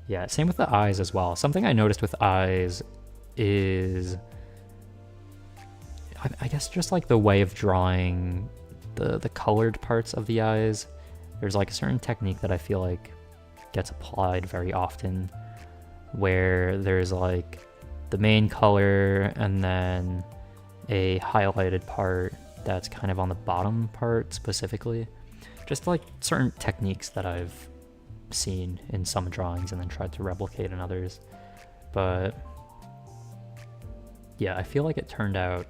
yeah, same with the eyes as well. Something I noticed with eyes is, I guess, just like the way of drawing the colored parts of the eyes there's like a certain technique that I feel like gets applied very often, where there's like the main color and then a highlighted part that's kind of on the bottom part specifically. Just like certain techniques that I've seen in some drawings and then tried to replicate in others. But yeah, I feel like it turned out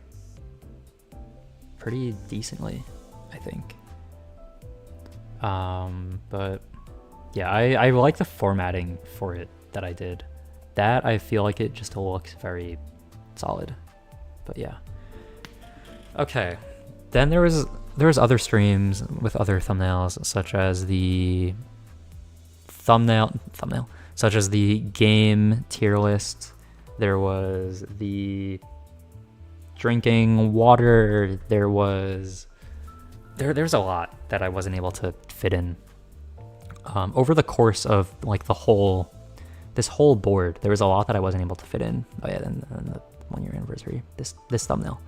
pretty decently, I think. But yeah, I like the formatting for it that I did. That I feel like it just looks very solid. But yeah. Okay. Then there was other streams with other thumbnails, such as the such as the game tier list. There was the drinking water. There's a lot that I wasn't able to fit in. Over the course of like this whole board, there was a lot that I wasn't able to fit in. Oh yeah, and the 1 year anniversary, this thumbnail.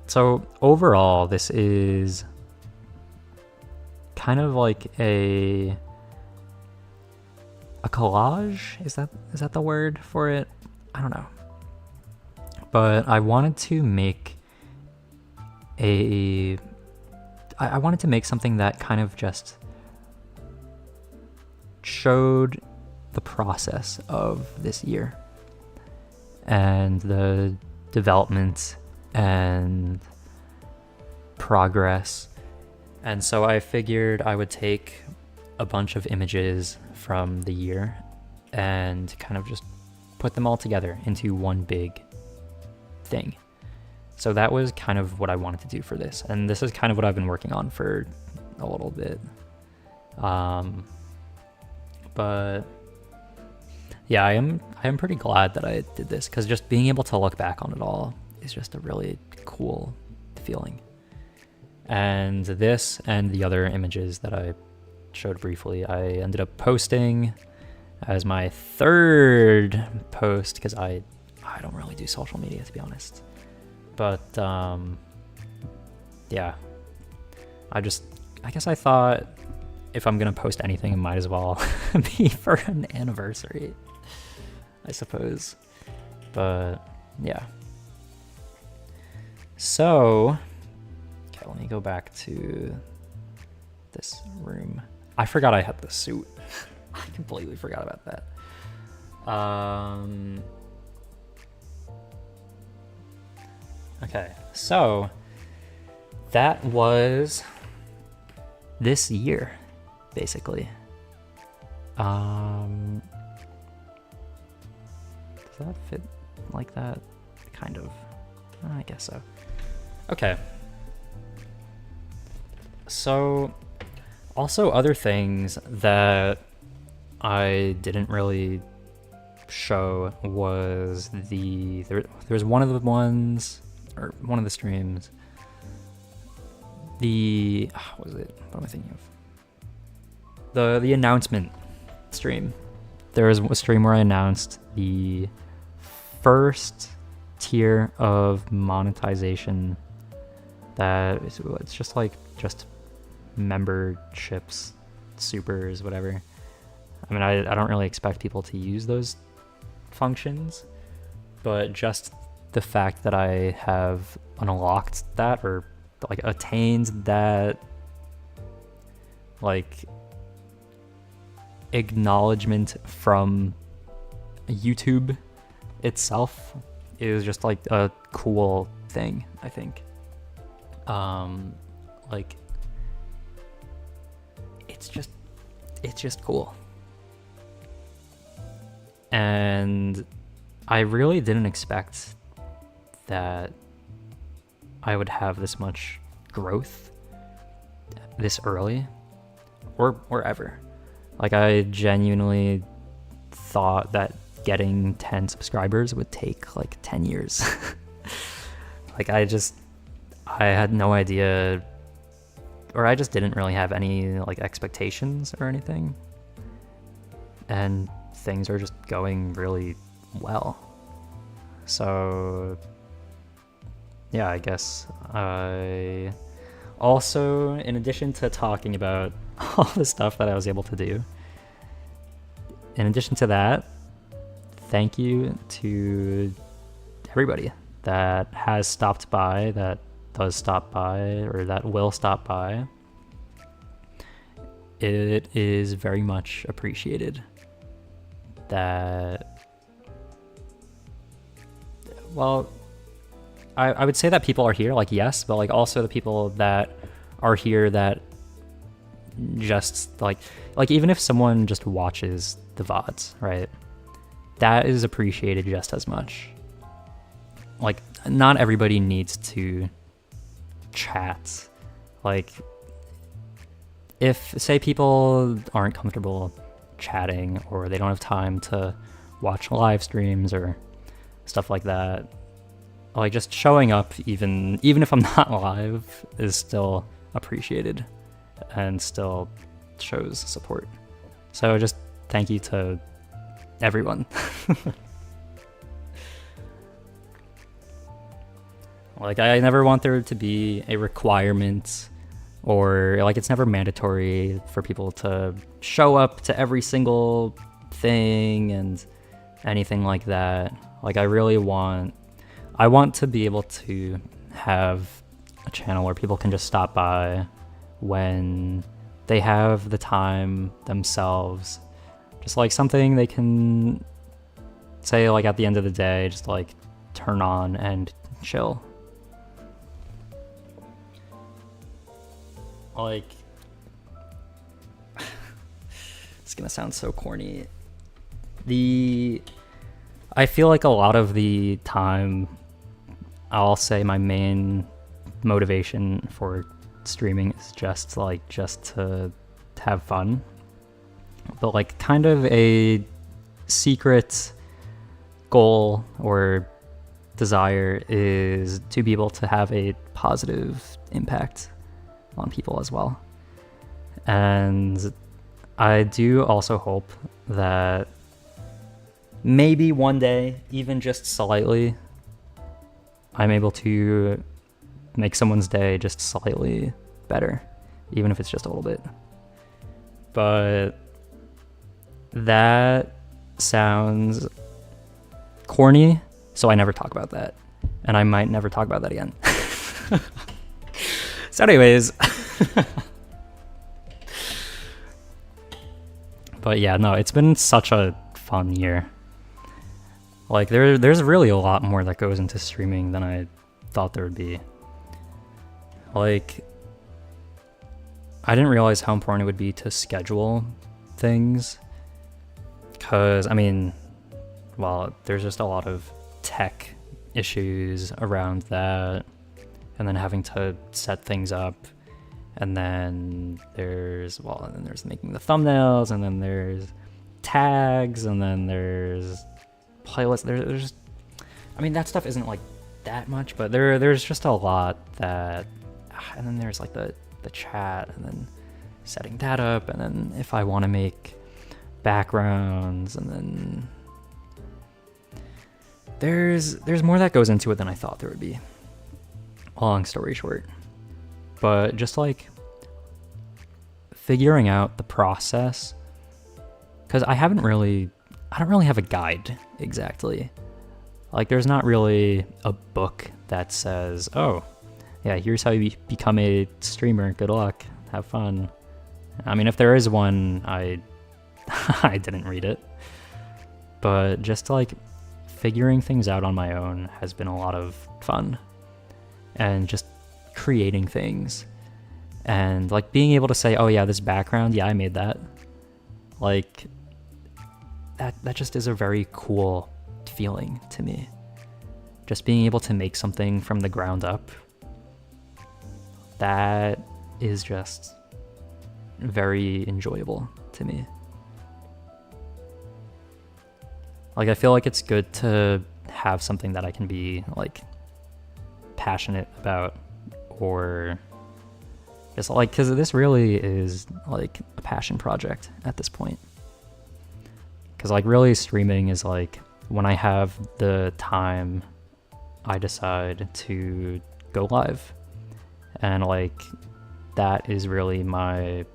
So overall, this is kind of like a collage. Is that the word for it? I don't know. But I wanted to make I wanted to make something that kind of just showed the process of this year and the development and progress. And so I figured I would take a bunch of images from the year and kind of just put them all together into one big thing. So that was kind of what I wanted to do for this, and this is kind of what I've been working on for a little bit. But yeah, I am pretty glad that I did this, because just being able to look back on it all is just a really cool feeling. And this and the other images that I showed briefly, I ended up posting as my third post, because I don't really do social media, to be honest. But yeah, I guess I thought if I'm gonna post anything, it might as well be for an anniversary, I suppose. But yeah. So, okay, let me go back to this room. I forgot I had the suit. I completely forgot about that. Okay, so that was this year, basically. Does that fit like that? Kind of. I guess so. Okay. So, also other things that I didn't really show was there was one of the ones, or one of the streams, what was it? What am I thinking of? The announcement stream. There was a stream where I announced the first tier of monetization that it's just memberships, supers, whatever. I mean, I don't really expect people to use those functions, but just the fact that I have unlocked that, or like attained that like acknowledgement from YouTube itself is just like a cool thing, I think. Like it's just cool. And I really didn't expect that I would have this much growth this early, or ever. Like, I genuinely thought that getting 10 subscribers would take like 10 years. Like, I had no idea, or I just didn't really have any like expectations or anything. And things are just going really well. So yeah, I guess I Also, in addition to talking about all the stuff that I was able to do, in addition to that, thank you to everybody that has stopped by, that does stop by, or that will stop by. It is very much appreciated that, well, I would say that people are here, like, yes, but like also the people that are here that just like even if someone just watches the VODs, right, that is appreciated just as much. Like, not everybody needs to chat. Like, if, say, people aren't comfortable chatting, or they don't have time to watch live streams or stuff like that, like, just showing up, even if I'm not live, is still appreciated and still shows support. So just thank you to everyone. Like, I never want there to be a requirement, or like, it's never mandatory for people to show up to every single thing and anything like that. Like, I want to be able to have a channel where people can just stop by when they have the time themselves. Just like something they can say, like, at the end of the day, just like turn on and chill. Like, it's gonna sound so corny. I feel like a lot of the time, I'll say my main motivation for streaming is just to have fun. But like, kind of a secret goal or desire is to be able to have a positive impact on people as well. And I do also hope that maybe one day, even just slightly, I'm able to make someone's day just slightly better, even if it's just a little bit. But that sounds corny, so I never talk about that. And I might never talk about that again. So anyways, but yeah, no, it's been such a fun year. Like, there's really a lot more that goes into streaming than I thought there would be. Like, I didn't realize how important it would be to schedule things. Because, I mean, well, there's just a lot of tech issues around that. And then having to set things up. And then there's making the thumbnails. And then there's tags. And then there's playlists. There's just, I mean, that stuff isn't like that much, but there's just a lot that, and then there's like the chat, and then setting that up, and then if I want to make backgrounds, and then there's more that goes into it than I thought there would be. Long story short, but just like figuring out the process, because I don't really have a guide exactly. Like, there's not really a book that says, oh, yeah, here's how you become a streamer. Good luck. Have fun. I mean, if there is one, I didn't read it. But just like figuring things out on my own has been a lot of fun. And just creating things. And like being able to say, oh yeah, this background, yeah, I made that. Like, that just is a very cool feeling to me. Just being able to make something from the ground up, that is just very enjoyable to me. Like, I feel like it's good to have something that I can be like passionate about, or just like, because this really is like a passion project at this point. Because like, really, streaming is like, when I have the time, I decide to go live. And like that is really my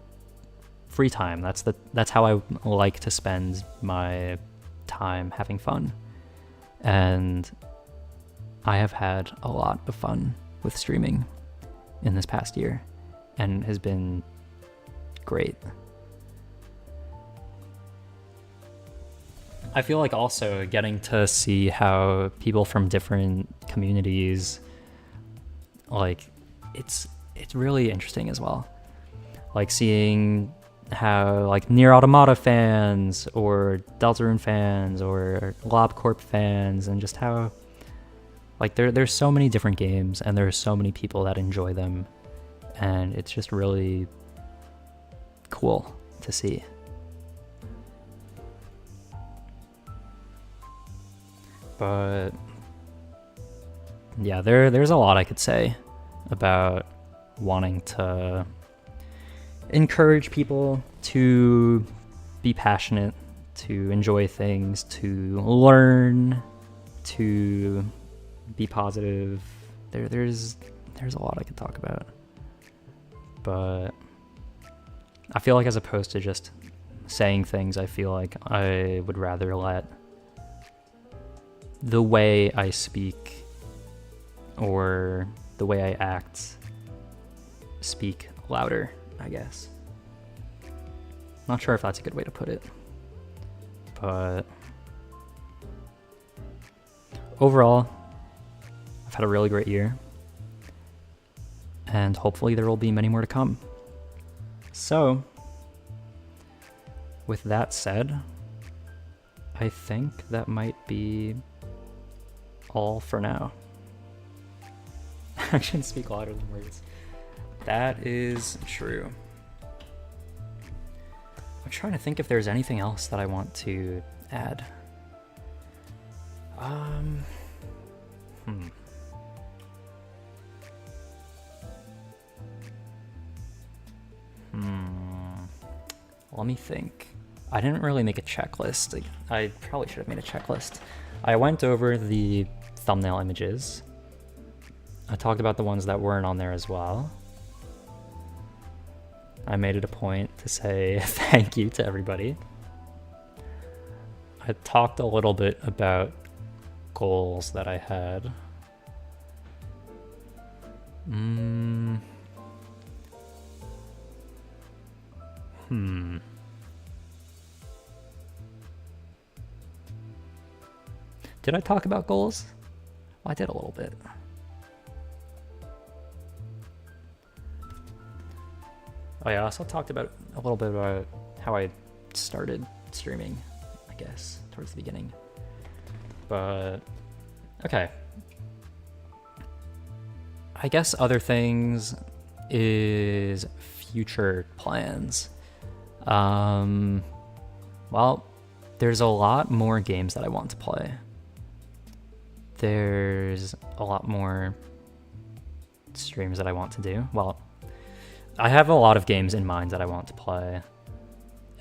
free time. That's how I like to spend my time, having fun. And I have had a lot of fun with streaming in this past year, and has been great. I feel like also getting to see how people from different communities, like, it's really interesting as well. Like seeing how like Nier Automata fans or Deltarune fans or LobCorp fans, and just how like there's so many different games and there's so many people that enjoy them, and it's just really cool to see. But yeah, there's a lot I could say about wanting to encourage people to be passionate, to enjoy things, to learn, to be positive. There's a lot I could talk about. But I feel like as opposed to just saying things, I feel like I would rather let the way I speak or the way I act speak louder, I guess. Not sure if that's a good way to put it, but overall, I've had a really great year, and hopefully there will be many more to come. So, with that said, I think that might be all for now. Actions speak louder than words. That is true. I'm trying to think if there's anything else that I want to add. Let me think. I didn't really make a checklist. I probably should have made a checklist. I went over the thumbnail images. I talked about the ones that weren't on there as well. I made it a point to say thank you to everybody. I talked a little bit about goals that I had. Did I talk about goals? Well, I did a little bit. Oh yeah, I also talked about a little bit about how I started streaming, I guess, towards the beginning. But, okay. I guess other things is future plans. Well, there's a lot more games that I want to play. There's a lot more streams that I want to do. Well, I have a lot of games in mind that I want to play,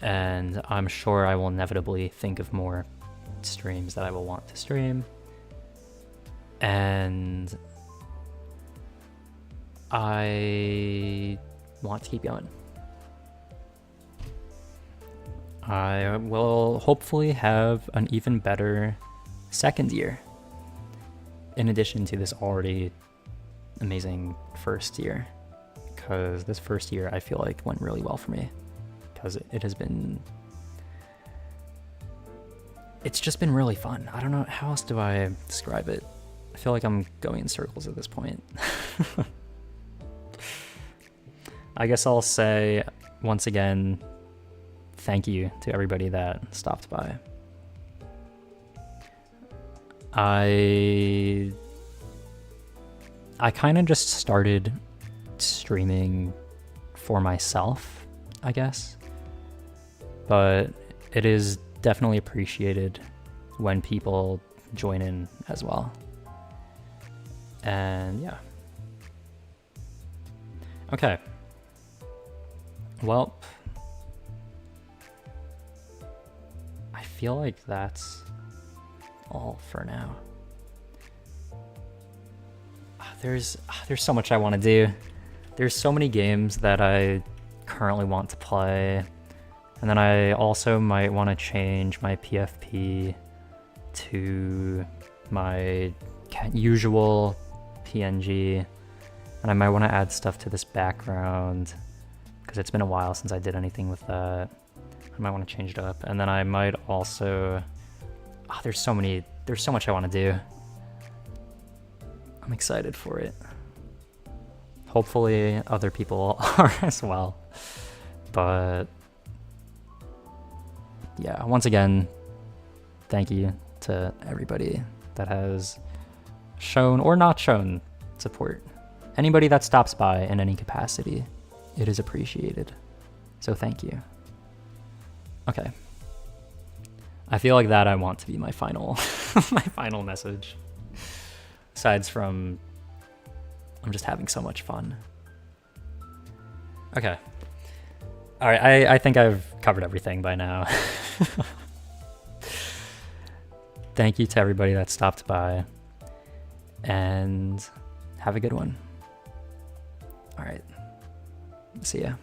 and I'm sure I will inevitably think of more streams that I will want to stream. And I want to keep going. I will hopefully have an even better second year, in addition to this already amazing first year, because this first year I feel like went really well for me, because it's just been really fun. I don't know, how else do I describe it? I feel like I'm going in circles at this point. I guess I'll say once again, thank you to everybody that stopped by. I kind of just started streaming for myself, I guess. But it is definitely appreciated when people join in as well. And yeah. Okay. Well, I feel like that's all for now. There's so much I want to do. there's so many games that I currently want to play, and then I also might want to change my PFP to my usual PNG, and I might want to add stuff to this background because it's been a while since I did anything with that. I might want to change it up, and then I might also, there's so much I want to do. I'm excited for it. Hopefully other people are as well. But yeah, once again, thank you to everybody that has shown or not shown support. Anybody that stops by in any capacity, it is appreciated. So thank you. Okay. I feel like that I want to be my final my final message. Aside from I'm just having so much fun. Okay. All right, I think I've covered everything by now. Thank you to everybody that stopped by, and have a good one. All right. See ya.